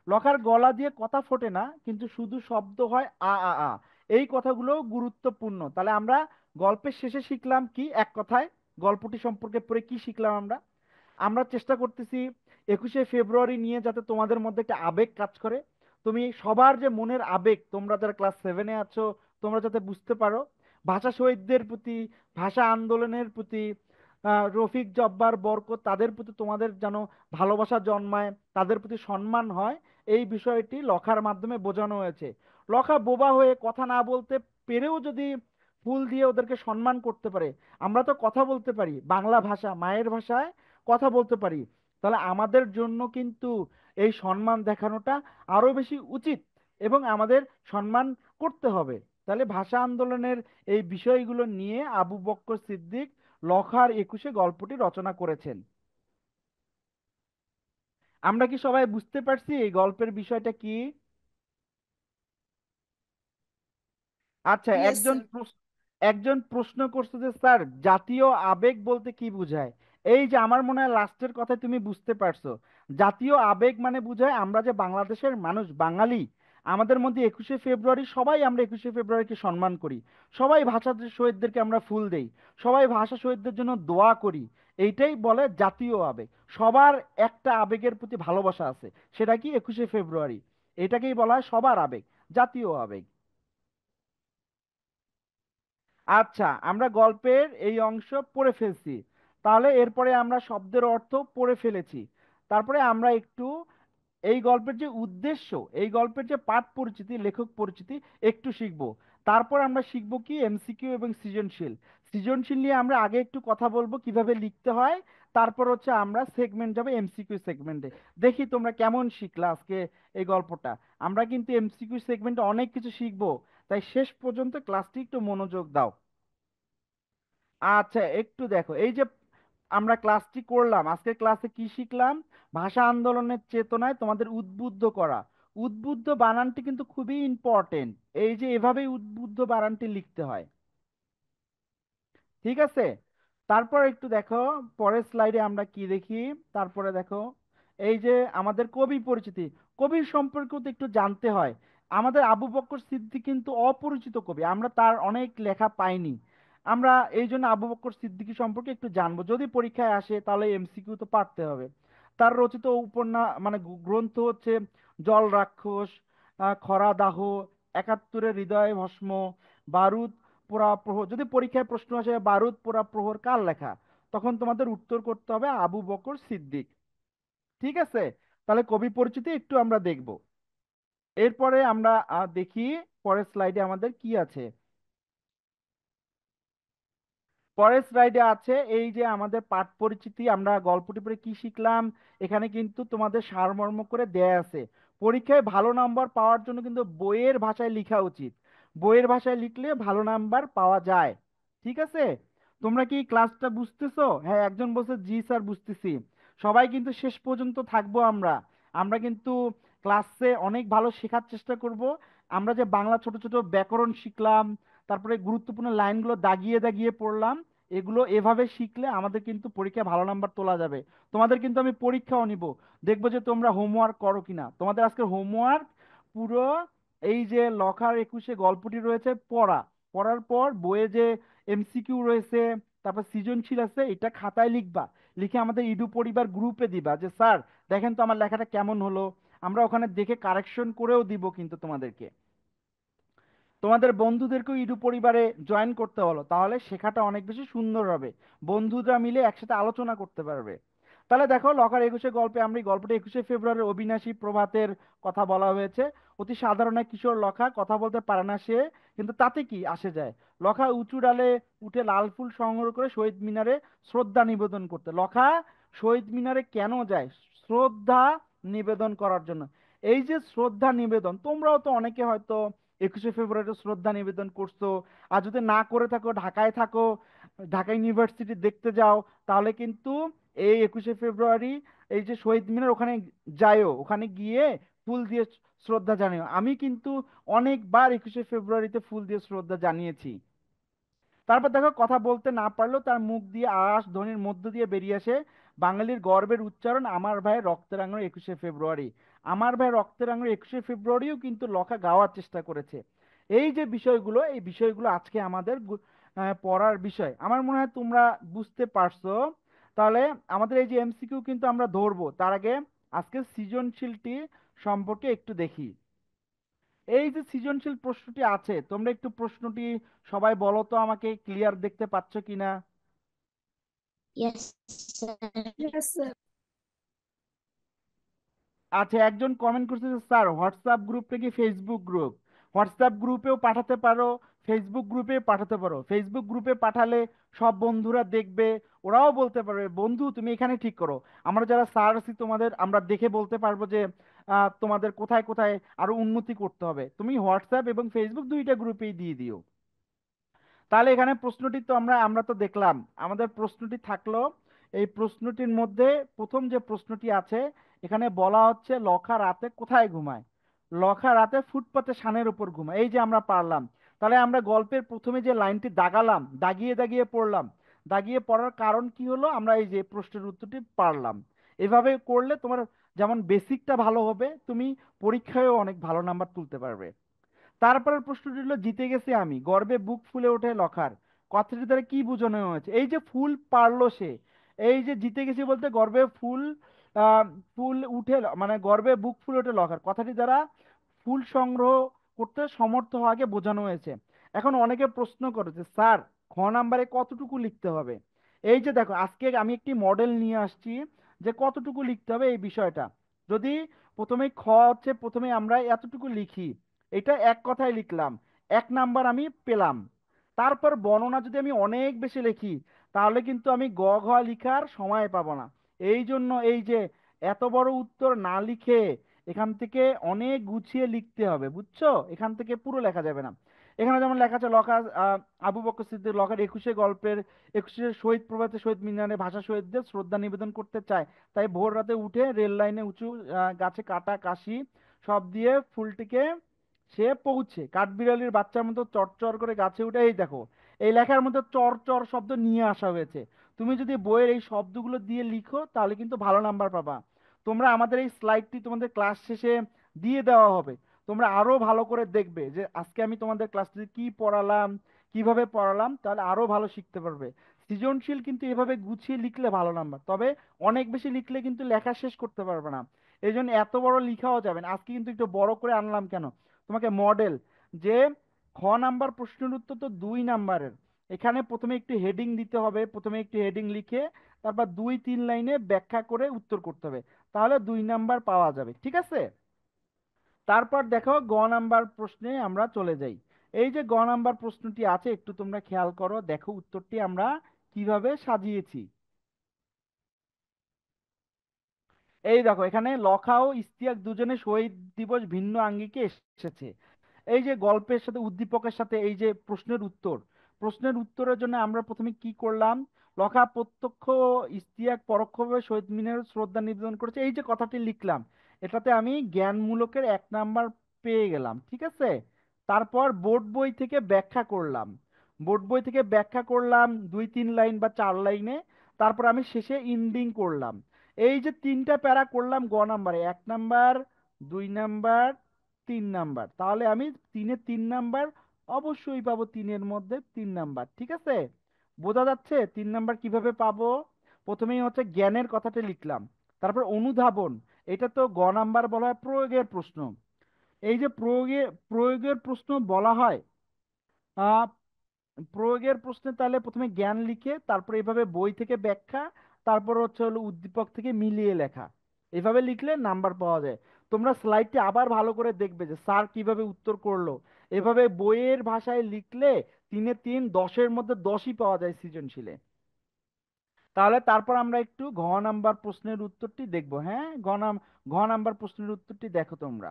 লখার গলা দিয়ে কথা ফোটে না, কিন্তু শুধু শব্দ হয় আ আ আ। এই কথাগুলো গুরুত্বপূর্ণ। তাহলে আমরা গল্পের শেষে শিখলাম কি, এক কথায় গল্পটি সম্পর্কে পড়ে কি শিখলাম আমরা? আমরা চেষ্টা করতেছি 21শে ফেব্রুয়ারি নিয়ে যাতে তোমাদের মধ্যে একটা আবেগ কাজ করে। তুমি সবার যে মনের আবেগ, তোমরা যারা ক্লাস 7-এ আছো, তোমরা যাতে বুঝতে পারো ভাষা শহীদদের প্রতি, ভাষা আন্দোলনের প্রতি, রফিক জব্বার বরকত, তাদের প্রতি তোমাদের যেন ভালোবাসা জন্মায়, তাদের প্রতি সম্মান হয়। এই বিষয়টি লখার মাধ্যমে বোঝানো হয়েছে। লখা বোবা হয়ে কথা না বলতে পেরেও যদি ফুল দিয়ে ওদেরকে সম্মান করতে পারে, আমরা তো কথা বলতে পারি বাংলা ভাষা, মায়ের ভাষায় কথা বলতে পারি, তাহলে আমাদের জন্য কিন্তু এই সম্মান দেখানোটা আরো বেশি উচিত এবং আমাদের সম্মান করতে হবে। তাহলে ভাষা আন্দোলনের এই বিষয়গুলো নিয়ে আবু বক্কর সিদ্দিক লখার 21 গল্পটি রচনা করেছেন। আমরা কি সবাই বুঝতে পারছি এই গল্পের বিষয়টা কি? আচ্ছা, Yes, sir. একজন প্রশ্ন করছে যে স্যার জাতীয় আবেগ বলতে কি বোঝায়? এই যে আমার মনে হয় লাস্টের কথায় তুমি বুঝতে পারছো। জাতীয় আবেগ মানে বোঝায় আমরা যে বাংলাদেশের মানুষ, বাঙালি, আমাদের মধ্যে 21শে ফেব্রুয়ারি সবাই আমরা 21শে ফেব্রুয়ারিকে সম্মান করি। সবাই ভাষা শহীদদেরকে আমরা ফুল দেই, সবাই ভাষা শহীদদের জন্য দোয়া করি। এইটাই বলে জাতীয় আবেগ। সবার একটা আবেগের প্রতি ভালোবাসা আছে, সেটা কি 21শে ফেব্রুয়ারি। এটাকেই বলা হয় সবার আবেগ, জাতীয় আবেগ। আচ্ছা, আমরা গল্পের এই অংশ পড়ে ফেলছি, তাহলে এরপরে আমরা শব্দের অর্থ পড়ে ফেলেছি। তারপরে আমরা একটু এই গল্পের যে উদ্দেশ্য, এই গল্পের যে পাঠ পরিচিতি, লেখক পরিচিতি একটু শিখব। তারপর আমরা শিখব কি এমসিকিউ এবং সৃজনশীল। সৃজনশীল নিয়ে আমরা আগে একটু কথা বলবো কিভাবে লিখতে হয়। তারপর হচ্ছে আমরা সেগমেন্ট যাবে এমসিকিউ সেগমেন্টে। দেখি তোমরা কেমন শিখলা আজকে এই গল্পটা। আমরা কিন্তু এমসিকিউ সেগমেন্টে অনেক কিছু শিখবো, তাই শেষ পর্যন্ত ক্লাসটি একটু মনোযোগ দাও। আচ্ছা, একটু দেখো এই যে আমরা ক্লাসটি করলাম, আজকের ক্লাসে কি শিখলাম? ভাষা আন্দোলনের চেতনায় তোমাদের উদ্বুদ্ধ করা। উদ্বুদ্ধ বানানটি কিন্তু খুবই ইম্পর্টেন্ট। এই যে এভাবেই উদ্বুদ্ধ বানানটি লিখতে হয়, ঠিক আছে? তারপর একটু দেখো পরের স্লাইডে আমরা কি দেখি। তারপরে দেখো এই যে আমাদের কবি পরিচিতি, কবির সম্পর্কেও তো একটু জানতে হয়। আমাদের আবু বকর সিদ্দিক কিন্তু অপরিচিত কবি, আমরা তার অনেক লেখা পাইনি। আমরা এই জন্য আবু বকর সিদ্দিকী সম্পর্কে একটু জানবো, যদি পরীক্ষায় আসে তাহলে এমসিকিউ তো পারতে হবে। তার রচিত উপন্যাস মানে গ্রন্থ হচ্ছে জল রাক্ষস, খরাদাহ, একাত্তরের হৃদয় ভস্ম, বারুদ পোড়া প্রহর। যদি পরীক্ষায় প্রশ্ন আসে বারুদ পোড়া প্রহর কার লেখা, তখন তোমাদের উত্তর করতে হবে আবু বকর সিদ্দিক। ঠিক আছে, তাহলে কবি পরিচিতি একটু আমরা দেখব। এরপরে আমরা দেখি পরের স্লাইডে আমাদের কি আছে। পরের স্লাইডে আছে এই যে আমাদের পাঠ পরিচিতি, আমরা গল্পটি পড়ে কি শিখলাম। এখানে কিন্তু তোমাদের সারমর্ম করে দেয়া আছে। পরীক্ষায় ভালো নাম্বার পাওয়ার জন্য কিন্তু বইয়ের ভাষায় লেখা উচিত, বইয়ের ভাষায় লিখলে ভালো নাম্বার পাওয়া যায়। ঠিক আছে, তোমরা কি ক্লাসটা বুঝতেছো? হ্যাঁ, একজন বলছে জি স্যার বুঝতেছি। সবাই কিন্তু শেষ পর্যন্ত থাকবো আমরা। আমরা কিন্তু ক্লাসে অনেক ভালো শেখার চেষ্টা করব। আমরা যে বাংলা ছোট ছোট ব্যাকরণ শিখলাম, তারপরে গুরুত্বপূর্ণ লাইনগুলো দাগিয়ে দাগিয়ে পড়লাম, এগুলো এভাবে শিখলে আমাদের কিন্তু পরীক্ষায় ভালো নাম্বার তোলা যাবে। তোমাদের কিন্তু আমি পরীক্ষাও নিব, দেখবো যে তোমরা হোমওয়ার্ক করো কিনা। তোমাদের আজকে হোমওয়ার্ক পুরো এই যে লখার একুশে গল্পটি রয়েছে পড়া, পড়ার পর বইয়ে যে এমসিকিউ রয়েছে, তারপর সৃজনশীল আছে, এটা খাতায় লিখবা। লিখে আমাদের ইডু পরিবার গ্রুপে দিবা যে স্যার দেখেন তো আমার লেখাটা কেমন হলো। আমরা ওখানে দেখে কারেকশন করেও দিব কিন্তু তোমাদেরকে। তোমাদের বন্ধুদেরকেও ইডু পরিবারে জয়েন করতে হলো, তাহলে শেখাটা অনেক বেশি সুন্দর হবে। বন্ধুরা মিলে একসাথে আলোচনা করতে পারবে। তাহলে দেখো লকার একুশে গল্পে আমরা এই গল্পটা 21 ফেব্রুয়ারির অবিনাশী প্রভাতের কথা বলা হয়েছে। অতি সাধারণ এক কিশোর লখা, কথা বলতে পারে না সে, কিন্তু তাতে কি আসে যায়। লখা উঁচু ডালে উঠে লাল ফুল সংগ্রহ করে শহীদ মিনারে শ্রদ্ধা নিবেদন করতে। লখা শহীদ মিনারে কেন যায়? শ্রদ্ধা নিবেদন করার জন্য। এই যে শ্রদ্ধা নিবেদন, তোমরাও তো অনেকে হয়তো 21শে ফেব্রুয়ারি শ্রদ্ধা নিবেদন করছো। আর যদি না করে থাকো, ঢাকায় থাকো, ঢাকা ইউনিভার্সিটি দেখতে যাও, তাহলে কিন্তু এই 21শে ফেব্রুয়ারি এই যে শহীদ মিনার ওখানে যাইও, ওখানে গিয়ে ফুল দিয়ে শ্রদ্ধা জানিও। আমি কিন্তু অনেকবার 21শে ফেব্রুয়ারিতে ফুল দিয়ে শ্রদ্ধা জানিয়েছি। তারপর দেখো কথা বলতে না পারলেও তার মুখ দিয়ে আওয়াজ ধ্বনির মধ্য দিয়ে বেরিয়ে আসে বাঙালির গর্বের উচ্চারণ, আমার ভাই রক্তের রাঙানো 21শে ফেব্রুয়ারি। আমার ভাই রক্তের রাঙানো 21শে ফেব্রুয়ারিও কিন্তু লখা গাওয়ার চেষ্টা করেছে। এই যে বিষয়গুলো, এই বিষয়গুলো আজকে আমাদের পড়ার বিষয়। আমার মনে হয় তোমরা বুঝতে পারছো। তাহলে আমাদের এই যে এমসিকিউ কিন্তু আমরা ধরবো, তার আগে আজকে সৃজনশীলটি সম্পর্কে একটু দেখি। এই যে সৃজনশীল প্রশ্নটি আছে, তোমরা একটু প্রশ্নটি সবাই বলো তো আমাকে, ক্লিয়ার দেখতে পাচ্ছ কিনা? Yes, sir. Yes, sir. আচ্ছা, একজন কমেন্ট করছে যে স্যার হোয়াটসঅ্যাপ গ্রুপটা কি ফেসবুক গ্রুপ? হোয়াটসঅ্যাপ গ্রুপেও পাঠাতে পারো, ফেসবুক গ্রুপে পাঠাতে পারো। ফেসবুক গ্রুপে পাঠালে সব বন্ধুরা দেখবে, ওরাও বলতে পারবে বন্ধু তুমি এখানে ঠিক করো। আমরা যারা স্যার আছি তোমাদের আমরা দেখে বলতে পারবো যে তোমাদের কোথায় কোথায় আরো উন্নতি করতে হবে। তুমি হোয়াটসঅ্যাপ এবং ফেসবুক দুইটা গ্রুপেই দিয়ে দিও। তাহলে এখানে প্রশ্নটি তো আমরা আমরা তো দেখলাম, আমাদের প্রশ্নটি থাকলো। এই প্রশ্নটির মধ্যে প্রথম যে প্রশ্নটি আছে, এখানে বলা হচ্ছে লখা রাতে কোথায় ঘুমায়? লখা রাতে ফুটপাতে শানের উপর ঘুমায়, এই যে আমরা পারলাম। তাহলে আমরা গল্পের প্রথমে যে লাইনটি দাগালাম, দাগিয়ে দাগিয়ে পড়লাম, দাগিয়ে পড়ার কারণ কি হলো, আমরা এই যে প্রশ্নের উত্তরটি পারলাম। এভাবে করলে তোমার যেমন বেসিকটা ভালো হবে, তুমি পরীক্ষায়ও অনেক ভালো নাম্বার তুলতে পারবে। তারপরের প্রশ্নটি হলো জিতে গেছি আমি, গর্বে বুক ফুলে ওঠে লখার। কথাটি দ্বারা কি বোঝানো হয়েছে? এই যে ফুল পারলো সে, এই যে জিতে গেছি বলতে গর্বে ফুল আহ, ফুল উঠে মানে গর্বে বুক ফুলে ওঠে লখার, কথাটি দ্বারা ফুল সংগ্রহ করতে সমর্থ হওয়াকে বোঝানো হয়েছে। এখন অনেকে প্রশ্ন করেছে স্যার খ নাম্বারে কতটুকু লিখতে হবে? এই যে দেখো আজকে আমি একটি মডেল নিয়ে আসছি যে কতটুকু লিখতে হবে এই বিষয়টা। যদি প্রথমে খ হচ্ছে, প্রথমে আমরা এতটুকু লিখি, এটা এক কথায় লিখলাম, 1 নাম্বার আমি পেলাম। তারপর বর্ণনা যদি আমি অনেক বেশি লিখি, তাহলে কিন্তু আমি গ ঘ লিখার সময় পাবো না। এই জন্য এই যে এত বড় উত্তর না লিখে এখান থেকে অনেক গুছিয়ে লিখতে হবে, বুঝছো? এখান থেকে পুরো লেখা যাবে না। এখানে যেমন লেখা আছে লখা আবু বকর সিদ্দিক লখার 21শে শহীদ প্রভাতে শহীদ মিনারে ভাষা শহীদদের শ্রদ্ধা নিবেদন করতে চায়, তাই ভোর রাতে উঠে রেল লাইনে উঁচু গাছে কাটা কাশি সব দিয়ে ফুলটিকে সে পৌঁছে কাঠবিড়ালির বাচ্চার মতো চরচর করে গাছে উঠে। এই দেখো এই লেখার মধ্যে চর চর শব্দ নিয়ে আসা হয়েছে। তুমি যদি বইয়ের এই শব্দগুলো দিয়ে লিখো তাহলে কিন্তু ভালো নাম্বার পাবা। তোমরা আমাদের এই স্লাইডটি তোমাদের ক্লাস শেষে দিয়ে দেওয়া হবে, তোমরা আরো ভালো করে দেখবে যে আজকে আমি তোমাদের ক্লাসে কি পড়ালাম, কিভাবে পড়ালাম, তাহলে আরো ভালো শিখতে পারবে। সৃজনশীল কিন্তু এভাবে গুছিয়ে লিখলে ভালো নাম্বার, তবে অনেক বেশি লিখলে কিন্তু লেখা শেষ করতে পারবে না। এই জন্য এত বড় লিখাও যাবে না। আজকে কিন্তু একটু বড় করে আনলাম কেন, তোমাকে মডেল, যে খ নাম্বার প্রশ্নের উত্তর তো 2 নাম্বারের, এখানে প্রথমে একটু হেডিং দিতে হবে, প্রথমে একটু হেডিং লিখে তারপর 2-3 লাইনে ব্যাখ্যা করে উত্তর করতে হবে, তাহলে 2 নাম্বার পাওয়া যাবে। ঠিক আছে, তারপর দেখো গ নাম্বার প্রশ্নে আমরা চলে যাই। এই যে গ নাম্বার প্রশ্নটি আছে, একটু তোমরা খেয়াল করো, দেখো উত্তরটি আমরা কিভাবে সাজিয়েছি। এই দেখো এখানে লখা ও ইশতিয়াক দুজনে শহীদ দিবস ভিন্ন আঙ্গিকে এসেছে। এই যে গল্পের সাথে উদ্দীপকের সাথে এই যে প্রশ্নের উত্তর, প্রশ্নের উত্তরের জন্য আমরা প্রথমে কি করলাম, লখা প্রত্যক্ষ ও ইশতিয়াক পরোক্ষভাবে শহীদ মিনারে শ্রদ্ধা নিবেদন করেছে, এই যে কথাটি লিখলাম, এটাতে আমি জ্ঞানমূলকের 1 নাম্বার পেয়ে গেলাম। ঠিক আছে, তারপর বোর্ড বই থেকে ব্যাখ্যা করলাম, বোর্ড বই থেকে ব্যাখ্যা করলাম 2-3 লাইন বা 4 লাইনে, তারপর আমি শেষে ইন্ডিং করলাম। এই যে 3টা প্যারা করলাম গ নাম্বারে, 1 নাম্বার, 2 নাম্বার, 3 নাম্বার, তাহলে আমি 3-এ 3 নাম্বার অবশ্যই পাবো, 3-এর মধ্যে 3 নাম্বার। ঠিক আছে, বোঝা যাচ্ছে 3 নাম্বার কিভাবে পাবো। প্রথমেই হচ্ছে জ্ঞানের কথাটা লিখলাম, তারপর অনুধাবন, এটা তো গ নাম্বার বলা হয় প্রয়োগের প্রশ্ন। এই যে প্রয়োগের প্রশ্ন বলা হয়, আহ প্রয়োগের প্রশ্নে তাহলে প্রথমে জ্ঞান লিখে তারপর এভাবে বই থেকে ব্যাখ্যা, তারপর হচ্ছে হলো উদ্দীপক থেকে মিলিয়ে লেখা, এভাবে লিখলে নাম্বার পাওয়া যায়। তোমরা স্লাইডটি আবার ভালো করে দেখবে যে স্যার কিভাবে উত্তর করলো। এভাবে বইয়ের ভাষায় লিখলে 3-এ 3, 10-এর মধ্যে 10ই পাওয়া যায় সৃজনশীলে। তাহলে তারপর আমরা একটু ঘ নাম্বার প্রশ্নের উত্তরটি দেখবো। হ্যাঁ, ঘ নাম্বার প্রশ্নের উত্তরটি দেখো তোমরা।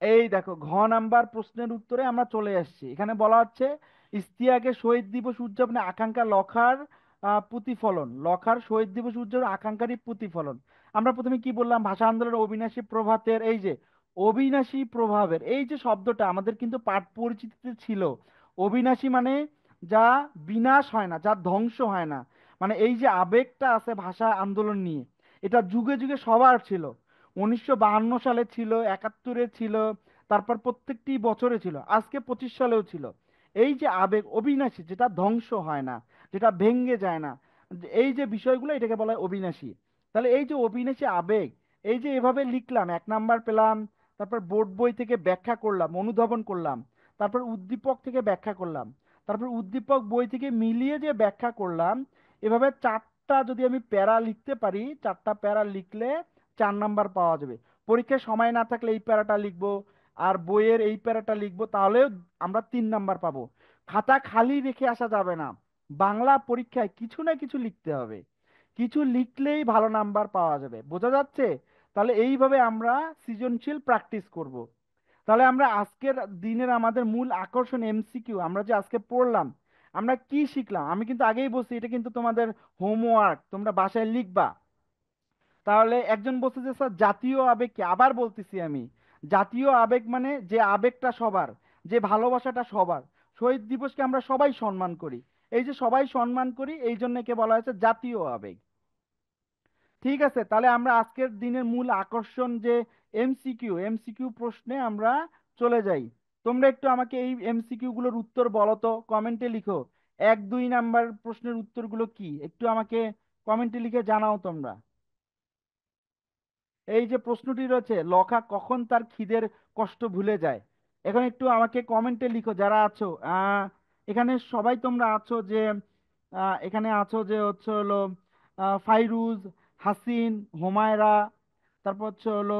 এই দেখো ঘ নাম্বার প্রশ্নের উত্তরে আমরা চলে আসছি। এখানে বলা হচ্ছে ইশতিয়াকের শহীদ দিবস উদযাপনে আকাঙ্ক্ষা লখার প্রতিফলন, লখার শহীদ দিবস উদযাপনে আকাঙ্ক্ষারই প্রতিফলন। আমরা প্রথমে কি বললাম, ভাষা আন্দোলনের অবিনাশী প্রভাতের, এই যে অবিনাশী প্রভাবের এই যে শব্দটা আমাদের কিন্তু পাঠ পরিচিতিতে ছিল। অবিনাশী মানে যা বিনাশ হয় না, যা ধ্বংস হয় না, মানে এই যে আবেগটা আছে ভাষা আন্দোলন নিয়ে, এটা যুগে যুগে সবার ছিল। 1952 সালে ছিল, 71-এ ছিল, তারপর প্রত্যেকটি বছরে ছিল, আজকে 25 সালেও ছিল। এই যে আবেগ অবিনাশী, যেটা ধ্বংস হয় না, যেটা ভেঙ্গে যায় না, এই যে বিষয়গুলো এটাকে বলা হয় অবিনাশী। তাহলে এই যে অবিনাশী আবেগ, এই যে এভাবে লিখলাম 1 নাম্বার পেলাম, তারপর বোর্ড বই থেকে ব্যাখ্যা করলাম, অনুধাবন করলাম, তারপর উদ্দীপক থেকে ব্যাখ্যা করলাম, তারপর উদ্দীপক বই থেকে মিলিয়ে যে ব্যাখ্যা করলাম, এভাবে 4টা যদি আমি প্যারা লিখতে পারি, 4টা প্যারা লিখলে 4 নাম্বার পাওয়া যাবে। পরীক্ষায় সময় না থাকলে এই প্যারাটা লিখবো, আর বইয়ের এই প্যারাটা লিখবো, তাহলেও আমরা 3 নাম্বার পাবো। খাতা খালি রেখে আসা যাবে না, বাংলা পরীক্ষায় কিছু না কিছু লিখতে হবে, কিছু লিখলেই ভালো নাম্বার পাওয়া যাবে। বোঝা যাচ্ছে? তাহলে এইভাবে আমরা সৃজনশীল প্র্যাকটিস করব। তাহলে আমরা আজকের দিনের আমাদের মূল আকর্ষণ এমসিকিউ আমরা যে আজকে পড়লাম, আমরা কি শিখলাম, আমি কিন্তু আগেই বলছি এটা কিন্তু তোমাদের হোমওয়ার্ক, তোমরা বাসায় লিখবা। তাহলে একজন বলছে যে স্যার জাতীয় আবেগ কি, আবার বলতেছি আমি, জাতীয় আবেগ মানে যে আবেগটা সবার, যে ভালোবাসাটা সবার। শহীদ দিবসকে আমরা সবাই সম্মান করি, এই যে সবাই সম্মান করি এই জন্য একে বলা হয়েছে জাতীয় আবেগ। ঠিক আছে, তাহলে আমরা আজকের দিনের মূল আকর্ষণ যে এমসিকিউ, এমসিকিউ প্রশ্নে আমরা চলে যাই। তোমরা একটু আমাকে এই এমসিকিউ গুলোর উত্তর বলো তো, কমেন্টে লিখো। 1-2 নাম্বার প্রশ্নের উত্তরগুলো কি একটু আমাকে কমেন্টে লিখে জানাও তোমরা। এই যে প্রশ্নটি রয়েছে, লখা কখন তার খিদের কষ্ট ভুলে যায়, এখন একটু আমাকে কমেন্টে লিখো যারা আছো। এখানে সবাই তোমরা আছো যে, এখানে আছো যে হচ্ছে হলো ফাইরুজ, হাসিন, হোমায়রা, তারপর হচ্ছে হলো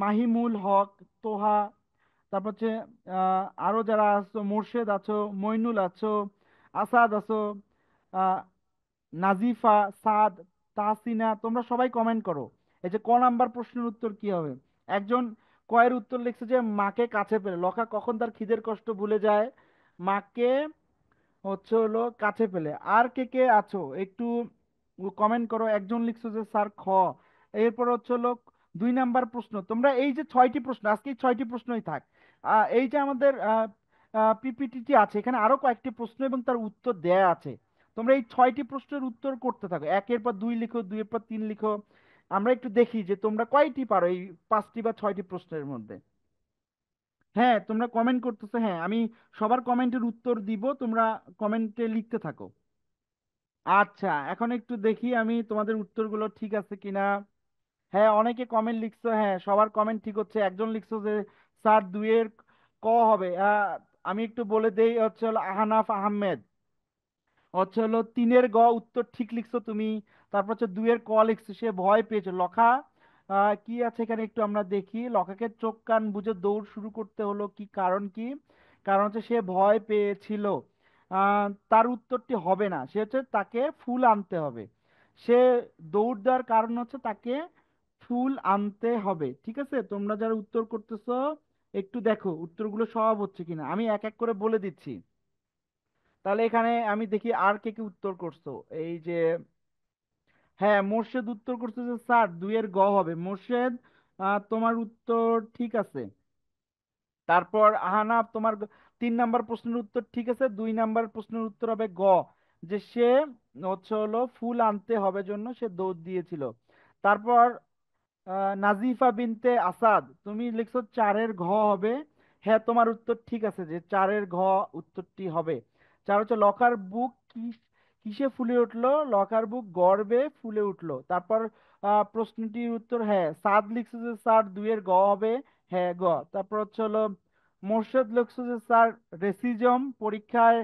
মাহিমুল হক, তোহা, তারপর হচ্ছে আরো যারা আছো, মোর্শেদ আছো, মইনুল আছো, আসাদ আছো, আহ নাজিফা, সাদ, তাহসিনা, তোমরা সবাই কমেন্ট করো। এই যে ক 1 নাম্বার প্রশ্নের উত্তর কি হবে। একজন কয়ের উত্তর লিখছে যে মাকে কাছে পেলে, লখা কখন তার খিদের কষ্ট ভুলে যায়, মাকে হচ্ছে হলো কাছে পেলে। আর কে কে আছো একটু কমেন্ট করো। একজন লিখছো যে স্যার খ। এরপর হচ্ছে হলো 2 নাম্বার প্রশ্ন, তোমরা এই যে 6টি প্রশ্ন, আজকে এই 6টি প্রশ্নই থাক। এই যে আমাদের পিপিটিটি আছে, এখানে আরো কয়েকটি প্রশ্ন এবং তার উত্তর দেয়া আছে। তোমরা এই 6টি প্রশ্নের উত্তর করতে থাকো, 1-এর পর 2 লিখো, 2-এর পর 3 লিখো। আমরা একটু দেখি যে তোমরা কয়টি পারো এই 5টি বা 6টি প্রশ্নের মধ্যে। হ্যাঁ, তোমরা কমেন্ট করতেছো, হ্যাঁ আমি সবার কমেন্টের উত্তর দিব, তোমরা কমেন্টে লিখতে থাকো। আচ্ছা, এখন একটু দেখি আমি তোমাদের উত্তরগুলো ঠিক আছে কিনা। হ্যাঁ, অনেকে কমেন্ট লিখছো, হ্যাঁ সবার কমেন্ট ঠিক হচ্ছে। একজন লিখছো যে স্যার 2-এর ক হবে। আমি একটু বলে দেই, হচ্ছে হলো আহনাফ আহমেদ। হচ্ছে হলো 3-এর গ উত্তর ঠিক লিখছো তুমি। তারপর হচ্ছে 2-এর ক লিখছো, সে ভয় পেয়েছে। লখা কি আছে এখানে একটু আমরা দেখি। লখাকে চোখ কান বুজে দৌড় শুরু করতে হলো, কি কারণ কি? কারণ হচ্ছে সে ভয় পেয়েছিল। তার উত্তরটি হবে না, সে হচ্ছে তাকে ফুল আনতে হবে। সে দৌড় দেওয়ার কারণ হচ্ছে তাকে ফুল আনতে হবে। ঠিক আছে, তোমরা যারা উত্তর করতেছো একটু দেখো উত্তরগুলো সব হচ্ছে কিনা, আমি এক এক করে বলে দিচ্ছি। তাহলে এখানে আমি দেখি আর কে কি উত্তর করছো। এই যে হ্যাঁ, মোর্শেদ উত্তর করছে যে স্যার 2-এর গ হবে। মোর্শেদ, তোমার উত্তর ঠিক আছে। তারপর আহানাফ, তোমার 3 নাম্বার প্রশ্নের উত্তর ঠিক আছে। 2 নাম্বার প্রশ্নের উত্তর হবে গ, যে সে হচ্ছে হলো ফুল আনতে হবে জন্য সে দৌড় দিয়েছিল। তারপর নাজিফা বিনতে আসাদ, তুমি লিখছো 4-এর ঘ হবে। হ্যাঁ, তোমার উত্তর ঠিক আছে যে 4-এর ঘ উত্তরটি হবে। 4 হচ্ছে লকার বুক কিসে ফুলে উঠলো? লকার বুক গর্বে ফুলে উঠলো। তারপর প্রশ্নটির উত্তর, হ্যাঁ সাদ লিখছে যে স্যার 2-এর গ হবে। হ্যাঁ গ। তারপর হচ্ছে হলো মোর্শেদ লিখছে যে স্যার রেসিজম পরীক্ষায়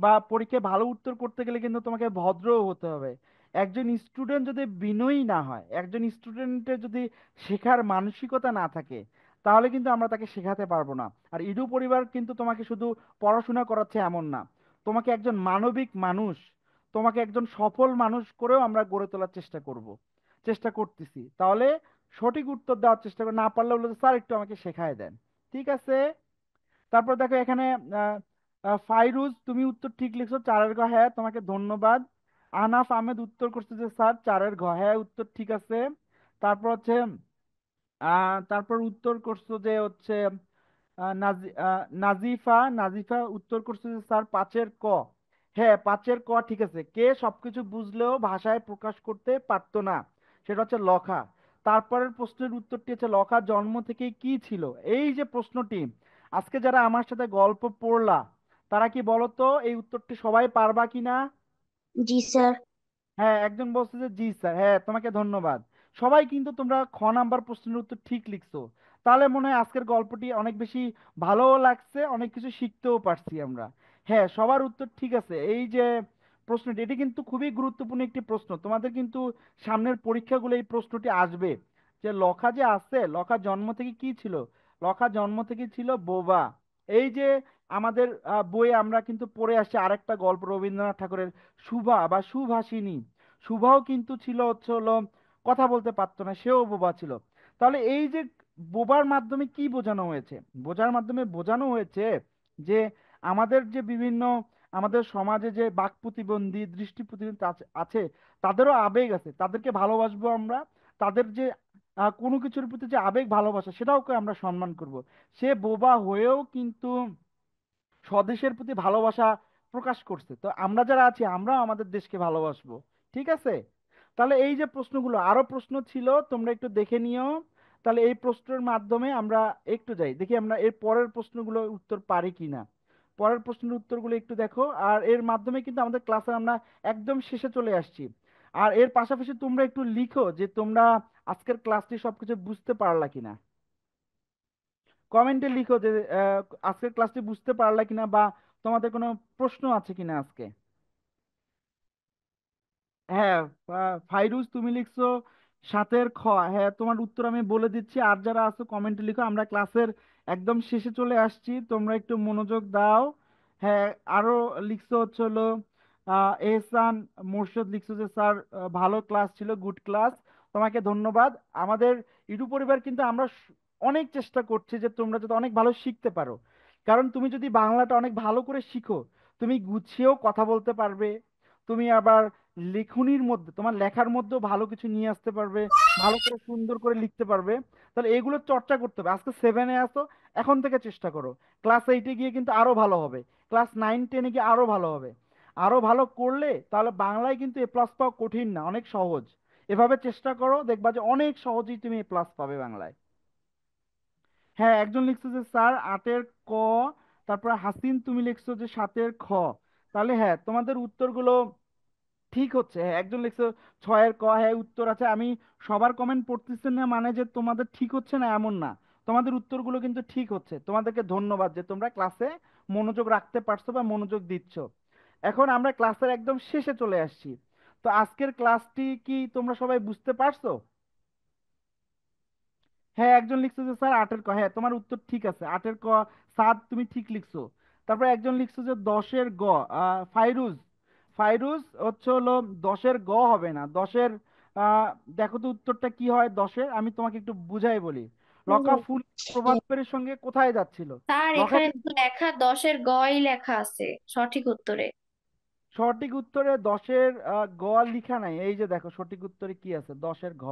বা পরীক্ষায় ভালো উত্তর করতে গেলে কিন্তু তোমাকে ভদ্র হতে হবে। একজন স্টুডেন্ট যদি বিনয়ী না হয়, একজন স্টুডেন্টের যদি শেখার মানসিকতা না থাকে, তাহলে কিন্তু আমরা তাকে শেখাতে পারবো না। আর ইডু পরিবার কিন্তু তোমাকে শুধু পড়াশোনা করাচ্ছে এমন না, তোমাকে একজন মানবিক মানুষ, তোমাকে একজন সফল মানুষ করেও আমরা গড়ে তোলার চেষ্টা করব, চেষ্টা করতেছি। তাহলে সঠিক উত্তর দেওয়ার চেষ্টা করে, না পারলে বললো স্যার একটু আমাকে শেখায় দেন। ঠিক আছে। তারপর দেখো এখানে আহ, ফাইরুজ, তুমি উত্তর ঠিক লিখছো 4-এর ঘ। হ্যাঁ, তোমাকে ধন্যবাদ। আহনাফ আহমেদ উত্তর করছে যে স্যার 4-এর ঘ। হ্যাঁ, উত্তর ঠিক আছে। তারপর হচ্ছে তারপর উত্তর করছো যে হচ্ছে নাজিফা উত্তর করছে যে স্যার 5-এর ক। হ্যাঁ, 5-এর ক ঠিক আছে। কে সবকিছু বুঝলেও ভাষায় প্রকাশ করতে পারতো না, সেটা হচ্ছে লখা। তারপরের প্রশ্নের উত্তরটি হচ্ছে লখা জন্ম থেকেই কি ছিল। এই যে প্রশ্নটি, আজকে যারা আমার সাথে গল্প পড়লা, তারা কি বলো তো এই উত্তরটি সবাই পারবা কিনা? जी सर। হ্যাঁ, একজন বলছে যে জি স্যার। হ্যাঁ, তোমাকে ধন্যবাদ। সবাই কিন্তু তোমরা খ নাম্বার প্রশ্নের উত্তর ঠিক লিখছো। তাহলে মনে হয় আজকের গল্পটি অনেক বেশি ভালোও লাগছে, অনেক কিছু শিখতেও পারছি আমরা। হ্যাঁ, সবার উত্তর ঠিক আছে। এই যে প্রশ্নটি, এটি কিন্তু খুবই গুরুত্বপূর্ণ একটি প্রশ্ন, তোমাদের কিন্তু সামনের পরীক্ষাগুলো এই প্রশ্নটি আসবে। যে লখা যে আছে, লখা জন্ম থেকে কি ছিল? লখা জন্ম থেকে ছিল বোবা। এই যে আমাদের বইয়ে আমরা কিন্তু পড়ে আসছি আরেকটা গল্প রবীন্দ্রনাথ ঠাকুরের, সুভা বা সুভাষিনী। সুভাও কিন্তু ছিল হচ্ছে হলো কথা বলতে পারতো না, সেও বোবা ছিল। তাহলে এই যে বোবার মাধ্যমে কি বোঝানো হয়েছে? বোঝার মাধ্যমে বোঝানো হয়েছে যে আমাদের যে বিভিন্ন, আমাদের সমাজে যে বাক প্রতিবন্ধী, দৃষ্টি প্রতিবন্ধী আছে, তাদেরও আবেগ আছে, তাদেরকে ভালোবাসবো আমরা। তাদের যে কোনো কিছুর প্রতি যে আবেগ ভালোবাসা, সেটাওকে আমরা সম্মান করব। সে বোবা হয়েও কিন্তু স্বদেশের প্রতি ভালোবাসা প্রকাশ করছে। তো আমরা যারা আছি, আমরাও আমাদের দেশকে ভালোবাসবো। ঠিক আছে। তাহলে এই যে প্রশ্নগুলো, আরো প্রশ্ন ছিল, তোমরা একটু দেখে নিও। তাহলে এই প্রশ্নের মাধ্যমে আমরা একটু যাই দেখি আমরা এর পরের প্রশ্নগুলোর উত্তর পারি কিনা। পরের প্রশ্নের উত্তরগুলো একটু দেখো। আর এর মাধ্যমে কিন্তু আমাদের ক্লাসে আমরা একদম শেষে চলে আসছি। আর এর পাশাপাশি তোমরা একটু লিখো যে তোমরা আজকের ক্লাসটি সবকিছু বুঝতে পারলা কিনা। কমেন্টে লিখো যে আহ, আজকের ক্লাসটি বুঝতে পারলা কিনা, বা তোমাদের কোনো প্রশ্ন আছে কিনা আজকে। হ্যাঁ, ফাইরুজ তুমি লিখছো 7-এর খ। হ্যাঁ, তোমার উত্তর আমি বলে দিচ্ছি। আর যারা আছো কমেন্টে লিখো, আমরা ক্লাসের একদম শেষে চলে আসছি, তোমরা একটু মনোযোগ দাও। হ্যাঁ, আরো লিখছো হচ্ছে হলো এহসান মোর্শেদ লিখছো যে স্যার ভালো ক্লাস ছিল, গুড ক্লাস। তোমাকে ধন্যবাদ। আমাদের ইডু পরিবার কিন্তু আমরা অনেক চেষ্টা করছি যে তোমরা যাতে অনেক ভালো শিখতে পারো। কারণ তুমি যদি বাংলাটা অনেক ভালো করে শিখো, তুমি গুছিয়েও কথা বলতে পারবে। তুমি আবার লেখনির মধ্যে, তোমার লেখার মধ্যেও ভালো কিছু নিয়ে আসতে পারবে, ভালো করে সুন্দর করে লিখতে পারবে। তাহলে এগুলো চর্চা করতে হবে। আজকে 7-এ আসো, এখন থেকে চেষ্টা করো। ক্লাস 8-এ গিয়ে কিন্তু আরো ভালো হবে, ক্লাস 9-10-এ গিয়ে আরো ভালো হবে। আরো ভালো করলে তাহলে বাংলায় কিন্তু এ প্লাস পাওয়া কঠিন না, অনেক সহজ। এভাবে চেষ্টা করো, দেখবা যে অনেক সহজেই তুমি প্লাস পাবে বাংলায়। হ্যাঁ, একজন লিখছো যে স্যার 8-এর ক, তারপরে হাসিন তুমি লিখছো যে 7-এর খ। তাহলে হ্যাঁ, তোমাদের উত্তরগুলো ঠিক হচ্ছে। হ্যাঁ, একজন লিখছো 6-এর ক, হ্যাঁ উত্তর আছে। আমি সবার কমেন্ট পড়তেছি না মানে যে তোমাদের ঠিক হচ্ছে না এমন না, তোমাদের উত্তরগুলো কিন্তু ঠিক হচ্ছে। তোমাদেরকে ধন্যবাদ যে তোমরা ক্লাসে মনোযোগ রাখতে পারছো বা মনোযোগ দিচ্ছ। এখন আমরা ক্লাসের একদম শেষে চলে আসছি। তো আজকের ক্লাসটি কি তোমরা সবাই বুঝতে পারছো? হ্যাঁ, একজন লিখছো যে স্যার 8-এর ক, হ্যাঁ তোমার উত্তর ঠিক আছে, 8-এর ক। সাদ তুমি ঠিক লিখছো। তারপরে একজন লিখছো যে 10-এর গ, ফাইরুজ। ফাইরুজ হচ্ছে হলো 10-এর গ হবে না, 10-এর আহ, দেখো তো উত্তরটা কি হয় 10-এর, আমি তোমাকে একটু বুঝাই বলি। লকা ফুল প্রভাত ফেরির সঙ্গে কোথায় যাচ্ছিল? স্যার লকা এখানে তো কিন্তু লেখা 10-এর গই লেখা আছে সঠিক উত্তরে। সঠিক উত্তরে 10-এর গ লিখা নাই। এই যে দেখো সঠিক উত্তরে কি আছে, 10-এর ঘ।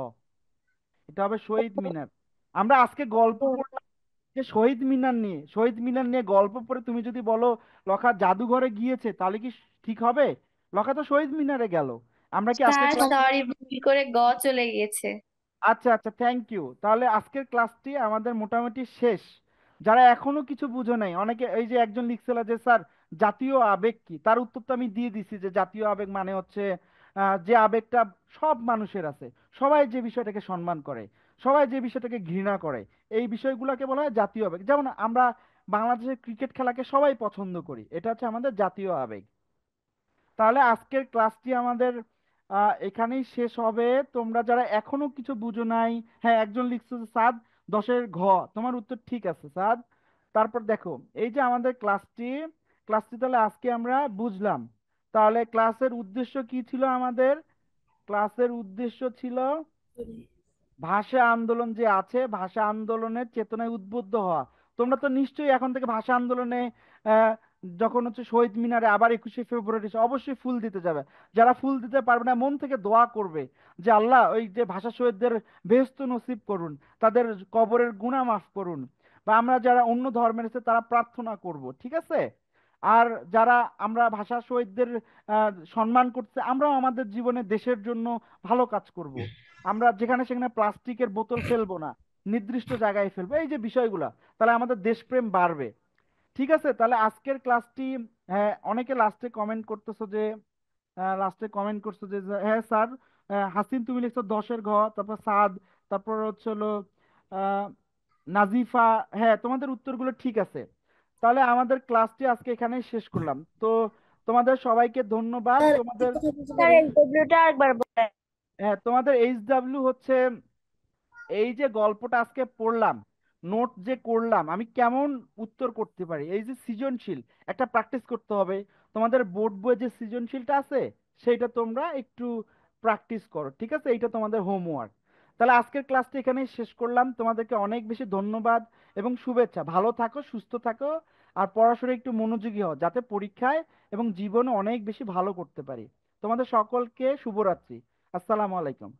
এটা হবে শহীদ মিনার। আমরা আজকে গল্প পড়লাম যে শহীদ মিনার নিয়ে, শহীদ মিনার নিয়ে গল্প পড়ে তুমি যদি বলো লখা জাদুঘরে গিয়েছে, তাহলে কি ঠিক হবে? লখা তো শহীদ মিনারে গেল। আমরা কি আজকে স্যার ক্লাস, সরি, ভুল করে গ চলে গিয়েছে। আচ্ছা আচ্ছা, থ্যাংক ইউ। তাহলে আজকের ক্লাসটি আমাদের মোটামুটি শেষ। যারা এখনো কিছু বুঝো নাই, অনেকে এই যে একজন লিখছিল যে স্যার জাতীয় আবেগ কি, তার উত্তর তো আমি দিয়ে দিছি যে জাতীয় আবেগ মানে হচ্ছে যে আবেগটা সব মানুষের আছে, সবাই যে বিষয়টাকে সম্মান করে, সবাই যে বিষয়টাকে ঘৃণা করে, এই বিষয়গুলোকে বলা হয় জাতীয় আবেগ। যেমন আমরা বাংলাদেশের ক্রিকেট খেলাকে সবাই পছন্দ করি, এটা হচ্ছে আমাদের জাতীয় আবেগ। তাহলে আজকের ক্লাসটি আমাদের এখানেই শেষ হবে। তোমরা যারা এখনো কিছু বুঝো নাই, হ্যাঁ একজন লিখছো যে সাদ 10-এর ঘ, তোমার উত্তর ঠিক আছে সাদ। তারপর দেখো এই যে আমাদের ক্লাসটি তাহলে আজকে আমরা বুঝলাম। তাহলে ক্লাসের উদ্দেশ্য কি ছিল আমাদের? ক্লাসের উদ্দেশ্য ছিল ভাষা আন্দোলন যে আছে, ভাষা আন্দোলনের চেতনায় উদ্বুদ্ধ হওয়া। তোমরা তো নিশ্চয়ই এখন থেকে ভাষা আন্দোলনে আহ, যখন হচ্ছে শহীদ মিনারে আবার 21শে ফেব্রুয়ারি অবশ্যই ফুল দিতে যাবে। যারা ফুল দিতে পারবে না মন থেকে দোয়া করবে যে আল্লাহ ওই যে ভাষা শহীদদের বেহেশত নসিব করুন, তাদের কবরের গুনাহ মাফ করুন। বা আমরা যারা অন্য ধর্মের আছে তারা প্রার্থনা করব, ঠিক আছে? আর যারা আমরা ভাষা শহীদদের সম্মান করতে, আমরাও আমাদের জীবনে দেশের জন্য ভালো কাজ করব। আমরা যেখানে সেখানে প্লাস্টিকের বোতল ফেলবো না, নির্দিষ্ট জায়গায় ফেলবো, এই যে বিষয়গুলা, তাহলে আমাদের দেশপ্রেম বাড়বে। ঠিক আছে, তাহলে আজকের ক্লাসটি, হ্যাঁ অনেকে লাস্টে কমেন্ট করছো যে হ্যাঁ স্যার, হাসিন তুমি লিখছো 10-এর ঘ, তারপর সাদ, তারপর হচ্ছে হলো আহ, নাজিফা। হ্যাঁ তোমাদের উত্তরগুলো ঠিক আছে। তাহলে আমাদের ক্লাসটি আজকে এখানেই শেষ করলাম। তো তোমাদের সবাইকে ধন্যবাদ। তোমাদের স্যার এসডব্লিউটা আরেকবার বলেন। হ্যাঁ, তোমাদের এইচডাব্লিউ হচ্ছে এই যে গল্পটা আজকে পড়লাম, নোট যে করলাম, আমি কেমন উত্তর করতে পারি, এই যে সৃজনশীল একটা প্র্যাকটিস করতে হবে। তোমাদের বোর্ড বইয়ে যে সৃজনশীলটা আছে সেইটা তোমরা একটু প্র্যাকটিস করো, ঠিক আছে? এইটা তোমাদের হোমওয়ার্ক। তাহলে আজকের ক্লাসটা এখানেই শেষ করলাম। তোমাদেরকে অনেক বেশি ধন্যবাদ এবং শুভেচ্ছা। ভালো থাকো, সুস্থ থাকো, আর পড়াশোনায় একটু মনোযোগী হও যাতে পরীক্ষায় এবং জীবনে অনেক বেশি ভালো করতে পারি। তোমাদের সকলকে শুভরাত্রি। আসসালামু আলাইকুম।